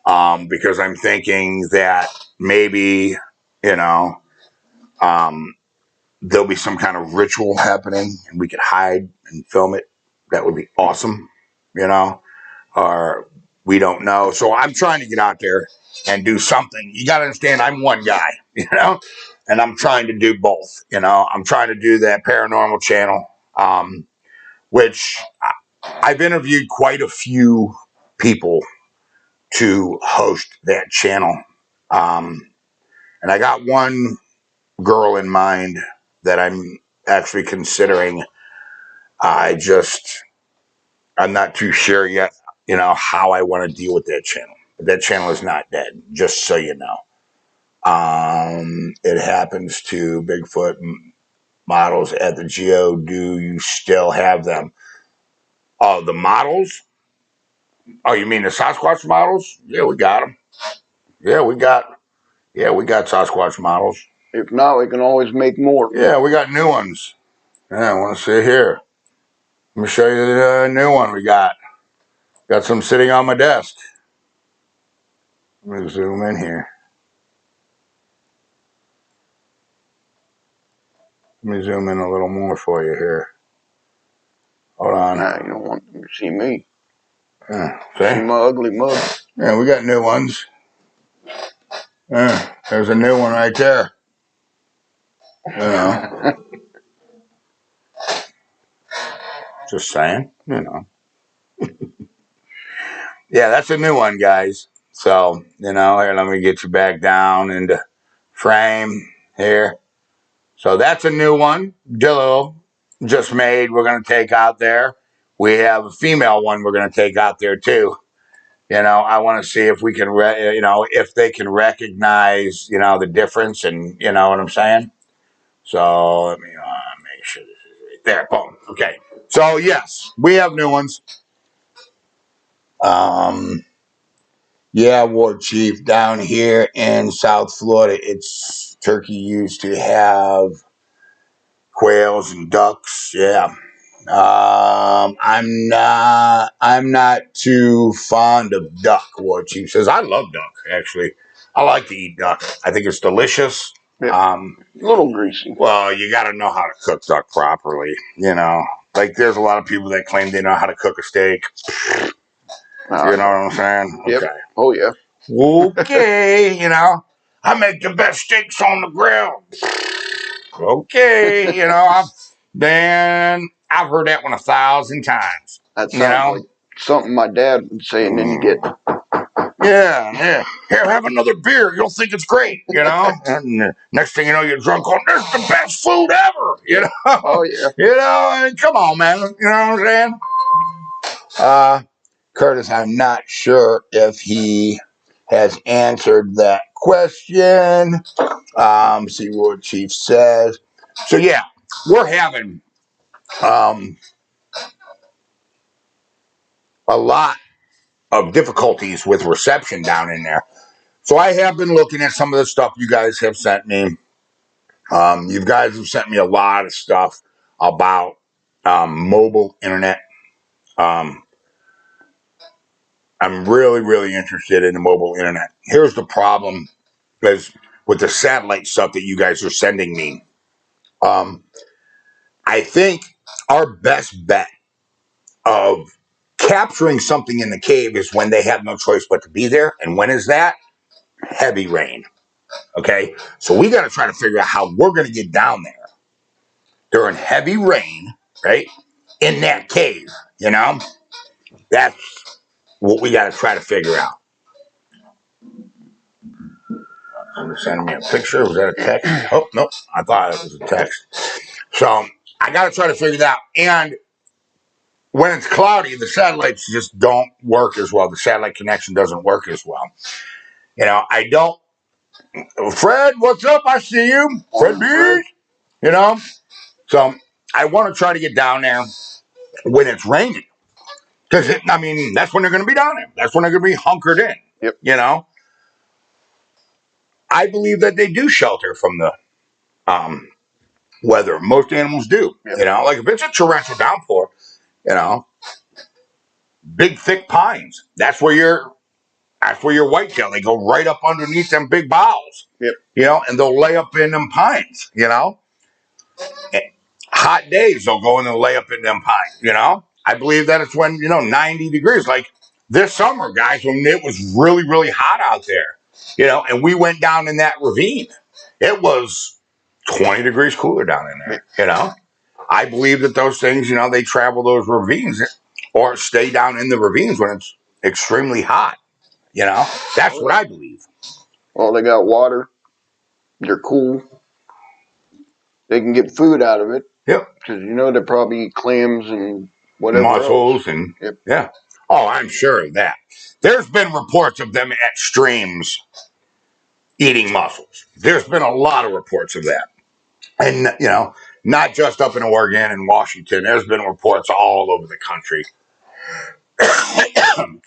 because I'm thinking that maybe, there'll be some kind of ritual happening and we could hide and film it. That would be awesome, or we don't know. So I'm trying to get out there and do something. You got to understand, I'm one guy, and I'm trying to do both. I'm trying to do that paranormal channel, which I've interviewed quite a few people to host that channel. And I got one girl in mind that I'm actually considering. I'm not too sure yet, how I want to deal with that channel. But that channel is not dead, just so you know. It happens to Bigfoot models at the Geo. Do you still have them? Oh, the models? Oh, you mean the Sasquatch models? Yeah, we got them. Yeah, we got Sasquatch models. If not, we can always make more. Yeah, we got new ones. Yeah, I want to see here. Let me show you the new one we got. Got some sitting on my desk. Let me zoom in here. Let me zoom in a little more for you here. Hold on. Nah, you don't want them to see me. Yeah, see my ugly mug. Yeah, we got new ones. There's a new one right there. You know. Just saying, you know. Yeah, that's a new one, guys. So, you know, here, let me get you back down into frame here. So that's a new one. Dillo just made. We're going to take out there. We have a female one we're going to take out there too. You know, I want to see if we can, if they can recognize, the difference, and you know what I'm saying. So let me make sure this is right there. Boom. Okay. So yes, we have new ones. Yeah, War Chief, down here in South Florida, it's turkey used to have quails and ducks. Yeah. I'm not too fond of duck. War Chief says I love duck. Actually, I like to eat duck. I think it's delicious. Yeah. A little greasy. Well, you got to know how to cook duck properly. You know, like there's a lot of people that claim they know how to cook a steak. You know what I'm saying? Yep. Okay. Oh yeah. Okay, I make the best steaks on the grill. Okay, then I've heard that one 1,000 times. That sounds like something my dad would say, and then you get. Yeah. Here, have another beer. You'll think it's great, And next thing you know, you're drunk on this is the best food ever, Oh yeah. And come on, man. You know what I'm saying? Curtis, I'm not sure if he has answered that question. See what Chief says. So yeah, we're having a lot of difficulties with reception down in there. So I have been looking at some of the stuff you guys have sent me. You guys have sent me a lot of stuff about mobile internet. I'm really, really interested in the mobile internet. Here's the problem is with the satellite stuff that you guys are sending me. I think our best bet of capturing something in the cave is when they have no choice but to be there. And when is that? Heavy rain. Okay. So we got to try to figure out how we're going to get down there during heavy rain, right? In that cave, That's what we got to try to figure out. I'm sending me a picture. Was that a text? Oh, no. I thought it was a text. So I got to try to figure that out. And when it's cloudy, the satellites just don't work as well. The satellite connection doesn't work as well. I don't. Fred, what's up? I see you. Fred B. So I want to try to get down there when it's raining. Because, that's when they're going to be down there. That's when they're going to be hunkered in. Yep. I believe that they do shelter from the weather. Most animals do. Yep. Like if it's a torrential downpour, big thick pines. That's where your whitetail. They go right up underneath them big boughs. Yep. And they'll lay up in them pines. And hot days they'll go in and lay up in them pines. I believe that it's when 90 degrees, like this summer, guys, when it was really, really hot out there. And we went down in that ravine. It was 20 degrees cooler down in there. I believe that those things, they travel those ravines or stay down in the ravines when it's extremely hot. That's what I believe. Well, they got water. They're cool. They can get food out of it. Yep. Because they probably eat clams and whatever mussels else. And yep. Yeah. Oh, I'm sure of that. There's been reports of them at streams eating mussels. There's been a lot of reports of that. And, not just up in Oregon and Washington. There's been reports all over the country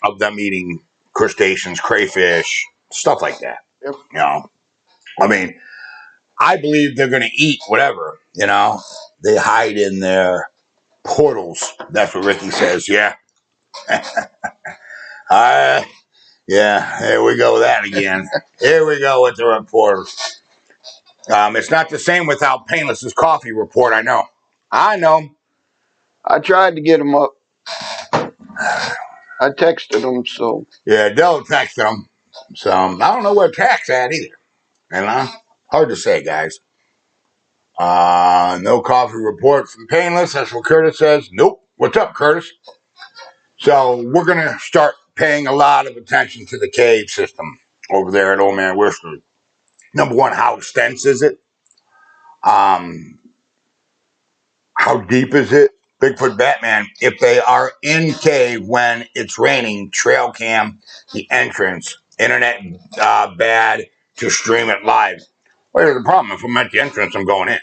of them eating crustaceans, crayfish, stuff like that. Yep. I believe they're going to eat whatever, They hide in their portals. That's what Ricky says. Yeah. Yeah, here we go with that again. Here we go with the report. It's not the same without Painless's coffee report, I know. I tried to get him up. I texted him, so. Yeah, Dell texted him. So I don't know where Tack's at either. And hard to say, guys. No coffee report from Painless. That's what Curtis says. Nope. What's up, Curtis? So we're going to start paying a lot of attention to the cave system over there at Old Man Whistler. Number one, how extensive is it? How deep is it? Bigfoot Batman, if they are in cave when it's raining, trail cam the entrance, internet bad to stream it live. Well, here's the problem. If I'm at the entrance, I'm going in.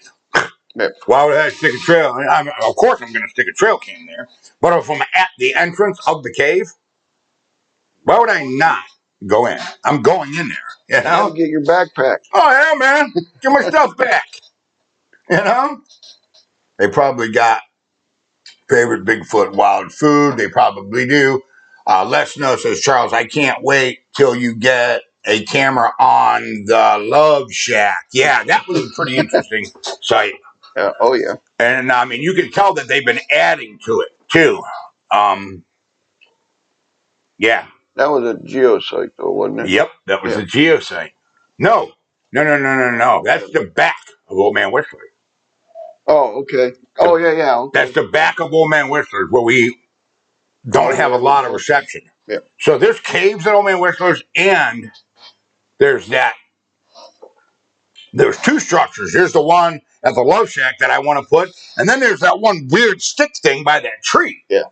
Yeah. Why would I stick a trail? Of course, I'm going to stick a trail cam there. But if I'm at the entrance of the cave, why would I not go in? I'm going in there. You know? You get your backpack. Oh, yeah, man. Get my stuff back. You know? They probably got favorite Bigfoot wild food. They probably do. Les Snow says, Charles, I can't wait till you get a camera on the Love Shack. Yeah, that was a pretty interesting site. Oh, yeah. And, I mean, you can tell that they've been adding to it, too. Yeah. That was a geosite, though, wasn't it? Yep, that was a geosite. No. That's the back of Old Man Whistler. Oh, okay. Oh, yeah. Okay. That's the back of Old Man Whistler where we don't have a lot of reception. Yeah. So there's caves at Old Man Whistler's, and there's two structures. Here's the one at the Love Shack that I want to put, and then there's that one weird stick thing by that tree. Yeah.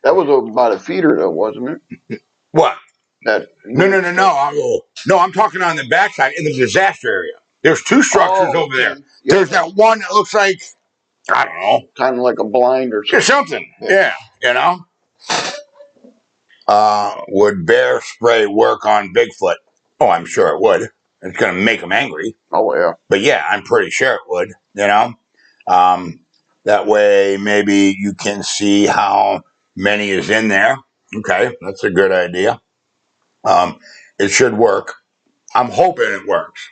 That was about a feeder, though, wasn't it? What? No. No, I'm talking on the backside in the disaster area. There's two structures over there. Yep. There's that one that looks like, I don't know. Kind of like a blind or something. Yeah, you know. Would bear spray work on Bigfoot? Oh, I'm sure it would. It's going to make them angry. Oh, yeah. But yeah, I'm pretty sure it would, you know. That way, maybe you can see how many is in there. Okay, that's a good idea. It should work. I'm hoping it works.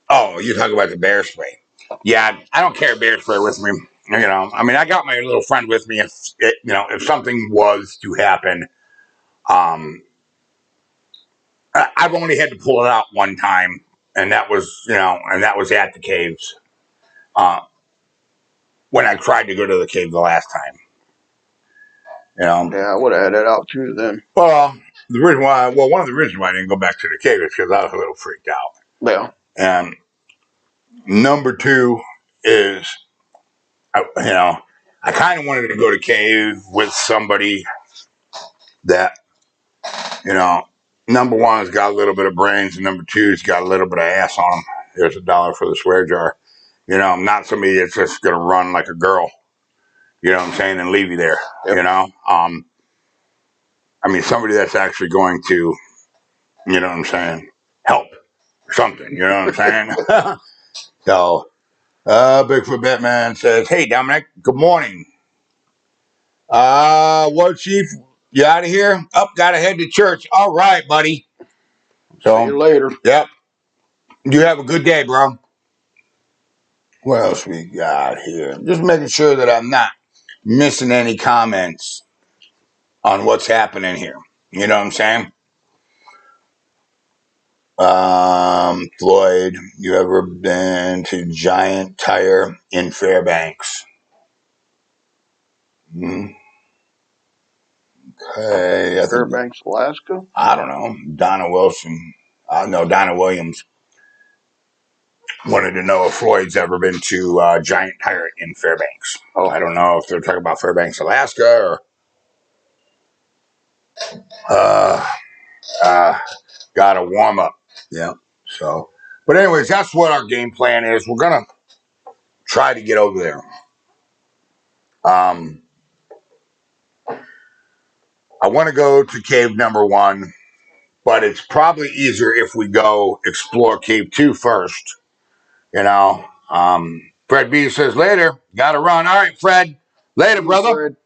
Oh, you talk about the bear spray. Yeah, I don't carry bear spray with me. You know, I mean, I got my little friend with me if something was to happen. I've only had to pull it out one time, and that was at the caves. When I tried to go to the cave the last time. Yeah, I would have had it out too then. Well, one of the reasons why I didn't go back to the cave is because I was a little freaked out. Yeah. And number two is, I kind of wanted to go to cave with somebody that, number one has got a little bit of brains, and number two has got a little bit of ass on them. There's $1 for the swear jar. Not somebody that's just going to run like a girl. You know what I'm saying? And leave you there. Yep. I mean, somebody that's actually going to, you know what I'm saying, help or something. You know what I'm saying? So, Bigfoot Batman says, hey, Dominic, good morning. What, Chief? You out of here? Gotta head to church. All right, buddy. So, see you later. Yep. You have a good day, bro. What else we got here? Just making sure that I'm not missing any comments on what's happening here. You know what I'm saying? Floyd, you ever been to Giant Tire in Fairbanks? Okay. Fairbanks, Alaska? I don't know. Donna Wilson. Donna Williams wanted to know if Floyd's ever been to Giant Tire in Fairbanks. Oh. I don't know if they're talking about Fairbanks, Alaska, or got a warm up. Yeah. So, but anyways, that's what our game plan is. We're gonna try to get over there. I want to go to cave number 1, but it's probably easier if we go explore cave 2 first. Fred B says later, gotta run. All right, Fred. Later, brother. Fred.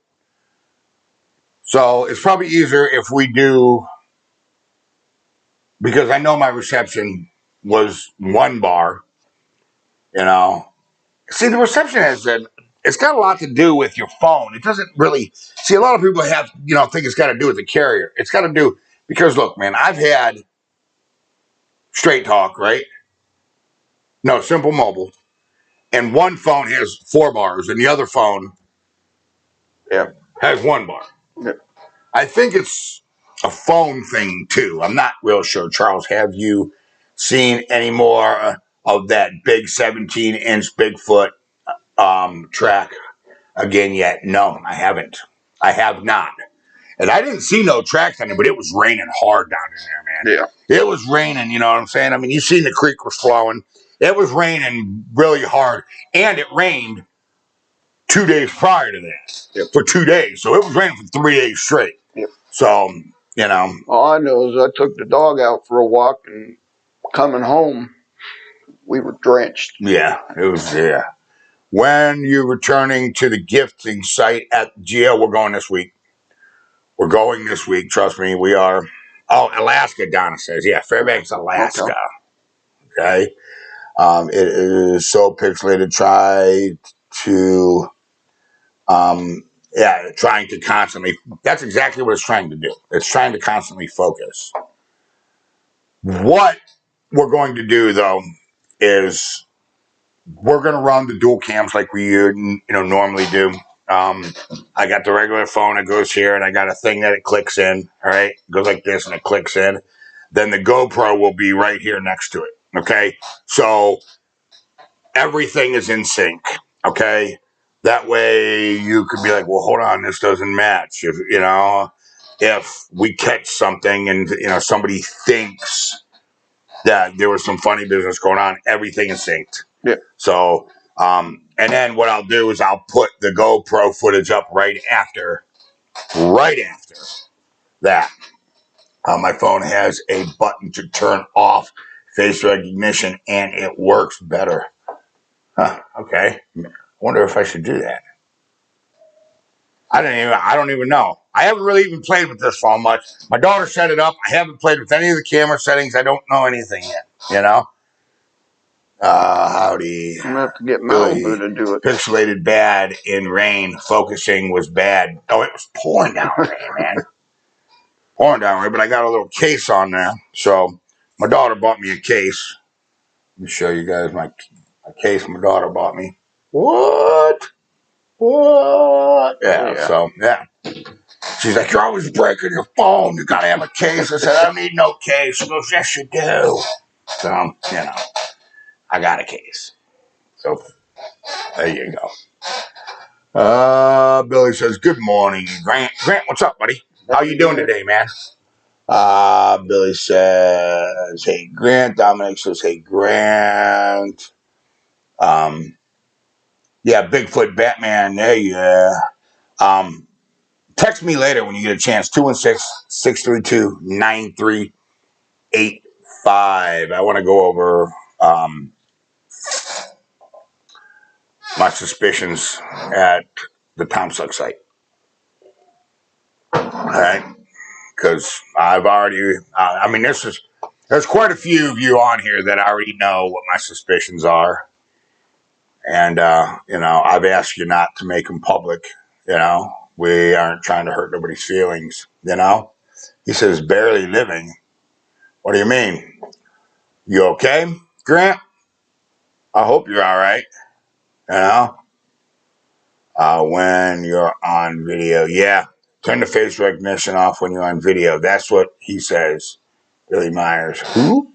So it's probably easier if we do, because I know my reception was 1 bar. See, the reception has it's got a lot to do with your phone. It doesn't really see a lot of people have, think it's got to do with the carrier. It's got to do because look, man, I've had Straight Talk, right? No, Simple Mobile, and one phone has 4 bars, and the other phone, has 1 bar. Yeah. I think it's a phone thing too. I'm not real sure. Charles, have you seen any more of that big 17-inch Bigfoot track again yet? No, I haven't. I have not. And I didn't see no tracks on it, but it was raining hard down in there, man. Yeah. It was raining, you know what I'm saying? I mean, you seen the creek was flowing. It was raining really hard. And it rained 2 days prior to that for 2 days. So it was raining for 3 days straight. Yep. So, all I know is I took the dog out for a walk, and coming home, we were drenched. Yeah, it was, yeah. When you're returning to the gifting site at GL, we're going this week. We're going this week. Trust me, we are. Oh, Alaska, Donna says. Yeah, Fairbanks, Alaska. Okay. It is so pixelated. Trying to constantly. That's exactly what it's trying to do. It's trying to constantly focus. What we're going to do, though, is we're going to run the dual cams like we normally do. I got the regular phone that goes here, and I got a thing that it clicks in. All right, it goes like this, and it clicks in. Then the GoPro will be right here next to it. Okay, so everything is in sync. Okay, that way you could be like, well, hold on, this doesn't match. If we catch something and somebody thinks that there was some funny business going on, everything is synced. Yeah. So, and then what I'll do is I'll put the GoPro footage up right after that. My phone has a button to turn off face recognition, and it works better. Huh, okay. I wonder if I should do that. I don't even know. I haven't really even played with this phone much. My daughter set it up. I haven't played with any of the camera settings. I don't know anything yet, howdy. I'm going to have to get Malibu to do it. Pixelated bad in rain. Focusing was bad. Oh, it was pouring down rain, man. Pouring down rain, but I got a little case on there. So my daughter bought me a case. Let me show you guys my case my daughter bought me. What? Yeah, so, yeah. She's like, you're always breaking your phone. You got to have a case. I said, I don't need no case. She goes, yes, you do. So, I got a case. So, there you go. Billy says, good morning, Grant. Grant, what's up, buddy? How you doing today, man? Billy says, hey, Grant. Dominic says, hey, Grant. Yeah, Bigfoot Batman. Yeah. Text me later when you get a chance. 216-632-9385. I want to go over my suspicions at the Tom Suck site. All right, because I've already. There's quite a few of you on here that already know what my suspicions are, and I've asked you not to make them public. We aren't trying to hurt nobody's feelings. He says barely living. What do you mean? You okay, Grant? I hope you're all right. When you're on video. Yeah, turn the face recognition off when you're on video. That's what he says. Billy Myers. Who?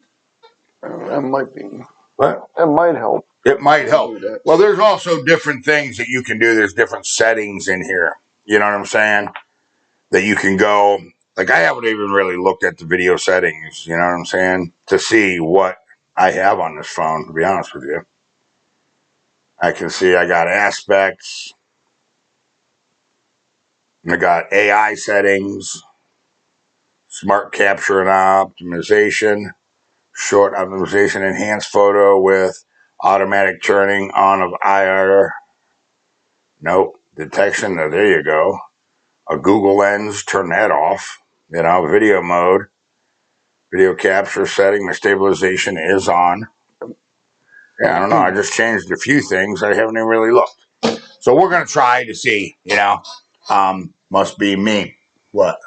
That might be. What? That might help. It might help. Well, there's also different things that you can do. There's different settings in here. You know what I'm saying? That you can go. Like, I haven't even really looked at the video settings, you know what I'm saying? To see what I have on this phone, to be honest with you. I can see I got aspects. I got AI settings, smart capture and optimization, short optimization, enhanced photo with automatic turning on of IR. Nope. Detection. Oh, there you go. A Google lens. Turn that off. Video mode. Video capture setting. My stabilization is on. Yeah, I don't know. I just changed a few things. I haven't even really looked. So we're going to try to see, you know. Must be me. What?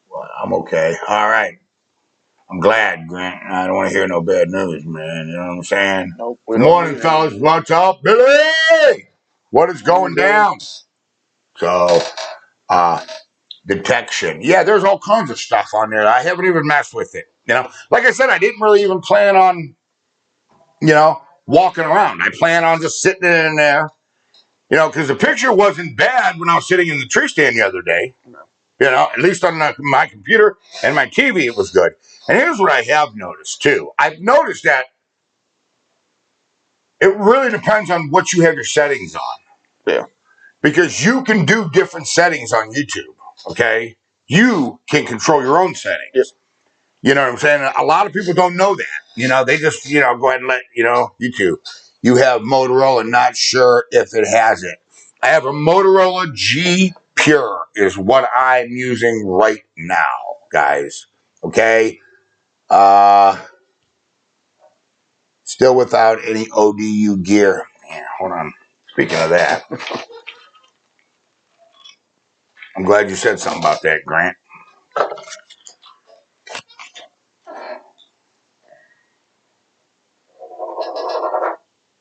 Well, I'm okay. All right. I'm glad, Grant. I don't want to hear no bad news, man. You know what I'm saying? Nope, we Good don't morning, need fellas. any. What's up, Billy? What is going Billy. down? So, detection. Yeah, there's all kinds of stuff on there. I haven't even messed with it. You know, like I said, I didn't really even plan on, you know, walking around. I plan on just sitting in there, you know, because the picture wasn't bad when I was sitting in the tree stand the other day. No. You know, at least on my computer and my TV, it was good. And here's what I have noticed, too. I've noticed that it really depends on what you have your settings on. Yeah. Because you can do different settings on YouTube, okay? You can control your own settings. Yep. You know what I'm saying? A lot of people don't know that. You know, they just, you know, go ahead and let, you know, YouTube. You have Motorola, not sure if it has it. I have a Motorola G Pure is what I'm using right now, guys. Okay? Still without any ODU gear. Man, hold on. Speaking of that, I'm glad you said something about that, Grant.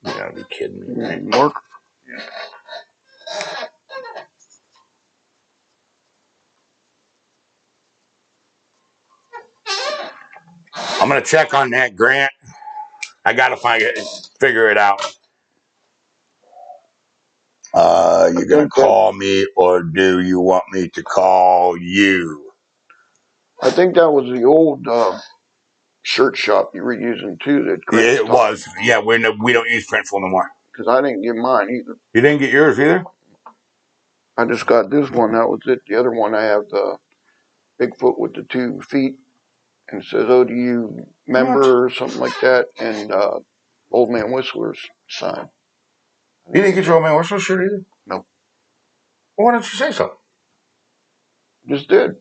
You gotta be kidding me, right? Mark. Yeah. I'm gonna check on that, Grant. I gotta figure it out. You gonna call me, or do you want me to call you? I think that was the old shirt shop you were using too. That Yeah, it was. Yeah, we don't use Printful no more. Because I didn't get mine either. You didn't get yours either? I just got this one. That was it. The other one, I have the Bigfoot with the 2 feet, and it says ODU member or something like that, and Old Man Whistler's sign. You didn't get your Old Man Whistler shirt either? Nope. Well, why don't you say so? Just did.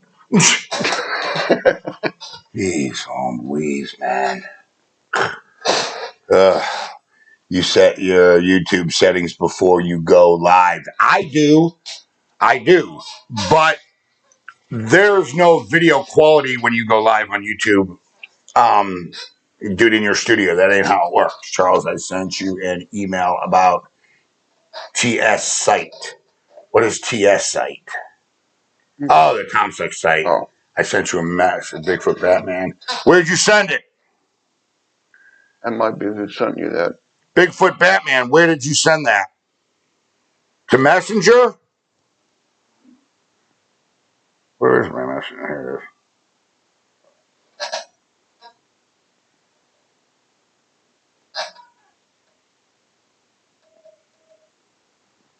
Jeez, Louise, man. You set your YouTube settings before you go live. I do. But there's no video quality when you go live on YouTube. Do it in your studio. That ain't how it works. Charles, I sent you an email about TS site. What is TS site? Oh, the ComSec site. Oh. I sent you a message, Bigfoot Batman. Where'd you send it? That might be who sent you that. Bigfoot Batman, where did you send that? To Messenger? Where is my messenger? Here it is.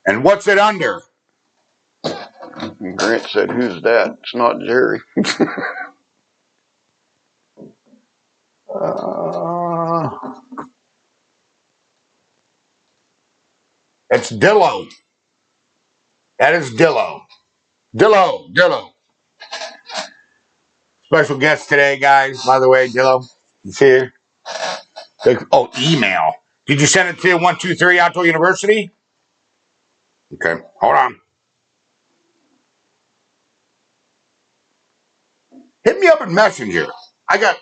And what's it under? And Grant said, "Who's that?" It's not Jerry. It's Dillo. That is Dillo. Dillo. Special guest today, guys. By the way, Dillo, he's here. Oh, email. Did you send it to 123 Outdoor University? Okay, hold on. Hit me up in Messenger. I got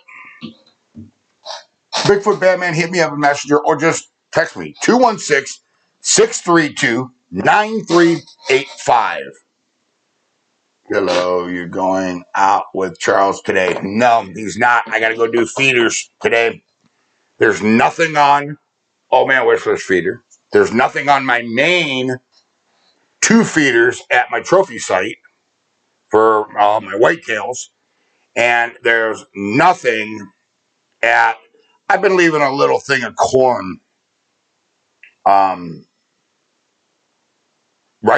Bigfoot Batman. Hit me up in Messenger or just text me 216-632-9385. Hello, you're going out with Charles today. No, he's not. I got to go do feeders today. There's nothing on Old Man Whistler's feeder. There's nothing on my main 2 feeders at my trophy site for my whitetails. And there's nothing at, I've been leaving a little thing of corn right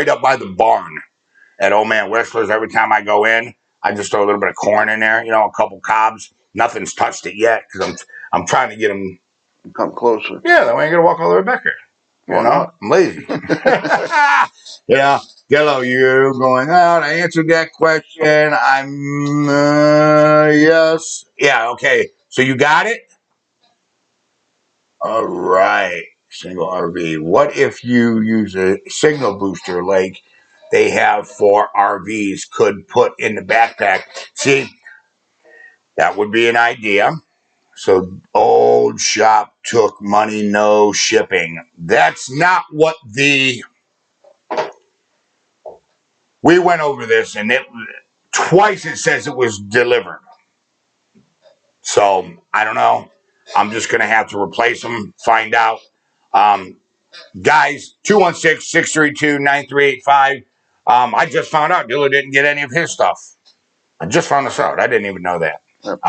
up by the barn at Old Man Whistler's. Every time I go in, I just throw a little bit of corn in there, you know, a couple cobs. Nothing's touched it yet because I'm trying to get them. Come closer. Yeah, that way I ain't gonna walk all the way back here. You know, I'm lazy. Yeah, Gello, you're going out. I answered that question. I'm yes. Yeah, okay. So you got it? All right. Single RV. What if you use a signal booster like they have for RVs? Could put in the backpack. See, that would be an idea. So old shop took money, no shipping. That's not what the. We went over this, and twice it says it was delivered. So I don't know. I'm just gonna have to replace them. Find out. Guys, 216-632-9385. I just found out Dilla didn't get any of his stuff. I just found this out. I didn't even know that. Yep.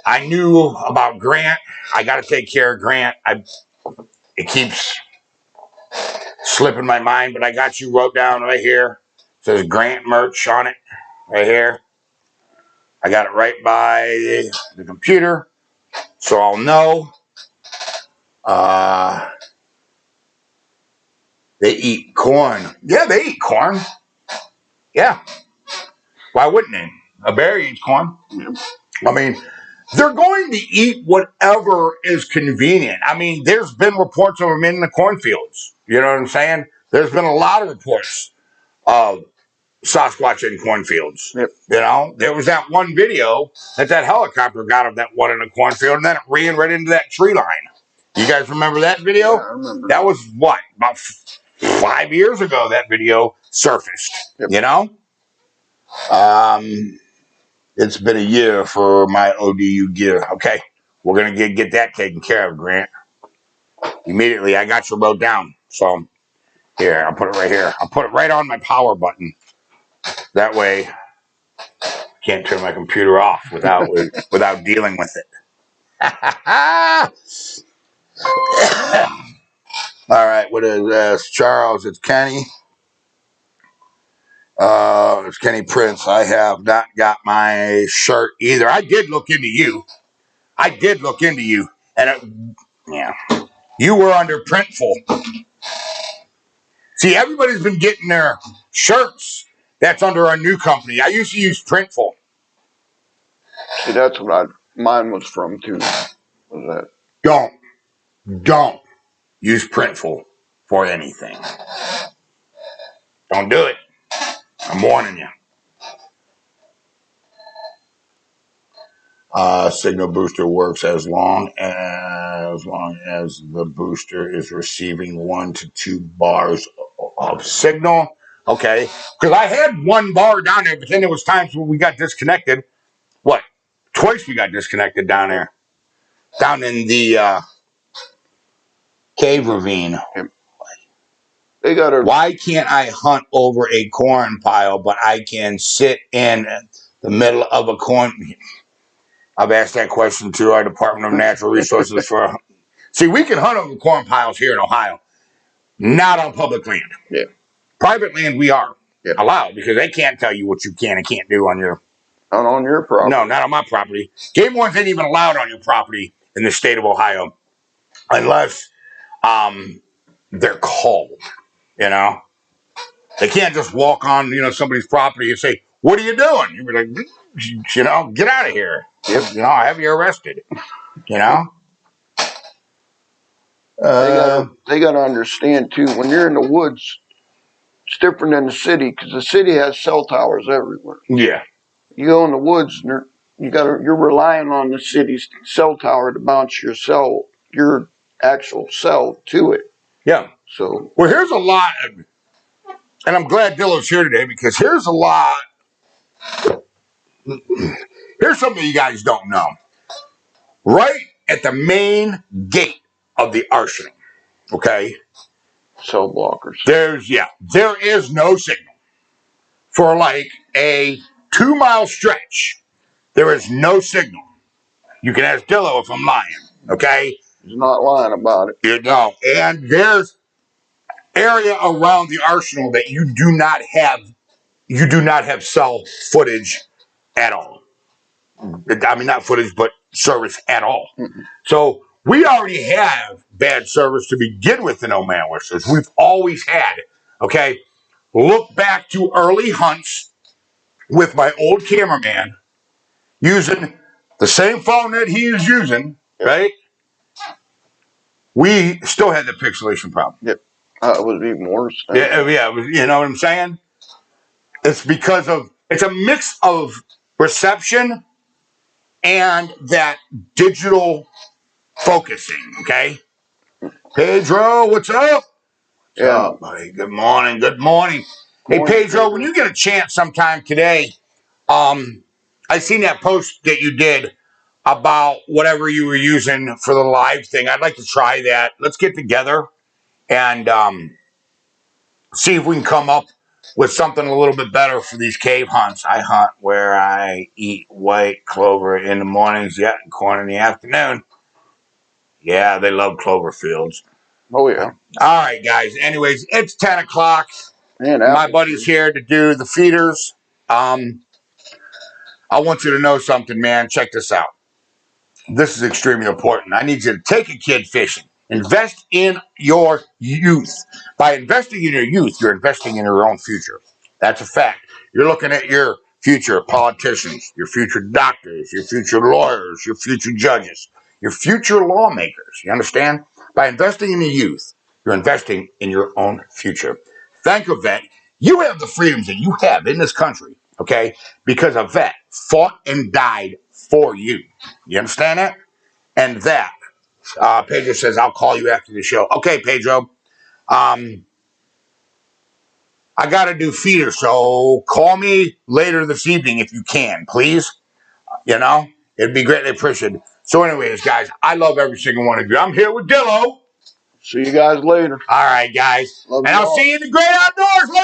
I knew about Grant. I got to take care of Grant. It keeps slipping my mind, but I got you wrote down right here. It says Grant merch on it, right here. I got it right by the computer, so I'll know. They eat corn. Yeah, they eat corn. Yeah. Why wouldn't they? A bear eats corn. I mean, they're going to eat whatever is convenient. I mean, there's been reports of them in the cornfields. You know what I'm saying? There's been a lot of reports of Sasquatch in cornfields. Yep. You know, there was that one video that helicopter got of that one in a cornfield, and then it ran right into that tree line. You guys remember that video? Yeah, I remember. That was what, about 5 years ago that video surfaced. Yep. You know? It's been a year for my ODU gear. Okay, we're going to get that taken care of, Grant. Immediately, I got your boat down. So, here, I'll put it right here. I'll put it right on my power button. That way, I can't turn my computer off without dealing with it. All right, what is this? Charles, it's Kenny. It's Kenny Prince. I have not got my shirt either. I did look into you. And yeah, you were under Printful. See, everybody's been getting their shirts. That's under our new company. I used to use Printful. See, that's what mine was from too. Was that? Don't use Printful for anything. Don't do it. I'm warning you. Signal booster works as long as the booster is receiving 1 to 2 bars of signal. Okay, because I had 1 bar down there, but then there was times when we got disconnected. What? Twice we got disconnected down there, down in the cave ravine. Why can't I hunt over a corn pile, but I can sit in the middle of a corn? I've asked that question to our Department of Natural Resources for. See, we can hunt over corn piles here in Ohio, not on public land. Yeah. Private land we are allowed because they can't tell you what you can and can't do on your. Not on your property. No, not on my property. Game wardens ain't even allowed on your property in the state of Ohio, unless they're called. You know, they can't just walk on somebody's property and say, "What are you doing?" You'd be like, get out of here. Yep. I have you arrested. They got to understand too. When you're in the woods, it's different than the city because the city has cell towers everywhere. Yeah. You go in the woods, and you're relying on the city's cell tower to bounce your actual cell to it. Yeah. So. Well, here's a lot, and I'm glad Dillo's here today because here's a lot. Here's something you guys don't know. Right at the main gate of the arsenal, okay? Cell blockers. There is no signal. For like a 2-mile stretch, there is no signal. You can ask Dillo if I'm lying, okay? He's not lying about it. And there's area around the arsenal that you do not have cell footage at all. I mean, not footage, but service at all. Mm-hmm. So we already have bad service to begin with in O'Malley's. We've always had, okay? Look back to early hunts with my old cameraman using the same phone that he is using, right? we still had the pixelation problem. Yep. It was even worse. Yeah, you know what I'm saying? It's because of, it's a mix of reception and that digital focusing, okay? Pedro, what's up? What's up, buddy? Good morning. Good morning. Hey, Pedro, when you get a chance sometime today, I seen that post that you did about whatever you were using for the live thing. I'd like to try that. Let's get together and see if we can come up with something a little bit better for these cave hunts. I hunt where I eat white clover in the mornings, yet and corn in the afternoon. Yeah, they love clover fields. Oh, yeah. All right, guys. Anyways, it's 10 o'clock. And my buddy's here to do the feeders. I want you to know something, man. Check this out. This is extremely important. I need you to take a kid fishing. Invest in your youth. By investing in your youth, you're investing in your own future. That's a fact. You're looking at your future politicians, your future doctors, your future lawyers, your future judges, your future lawmakers. You understand? By investing in the youth, you're investing in your own future. Thank a vet. You have the freedoms that you have in this country, okay? Because a vet fought and died for you. You understand that? And that, Pedro says, I'll call you after the show. Okay, Pedro. I got to do feeder, so call me later this evening if you can, please. You know, it'd be greatly appreciated. So anyways, guys, I love every single one of you. I'm here with Dillo. See you guys later. All right, guys. Love and you I'll all. see you in the great outdoors later.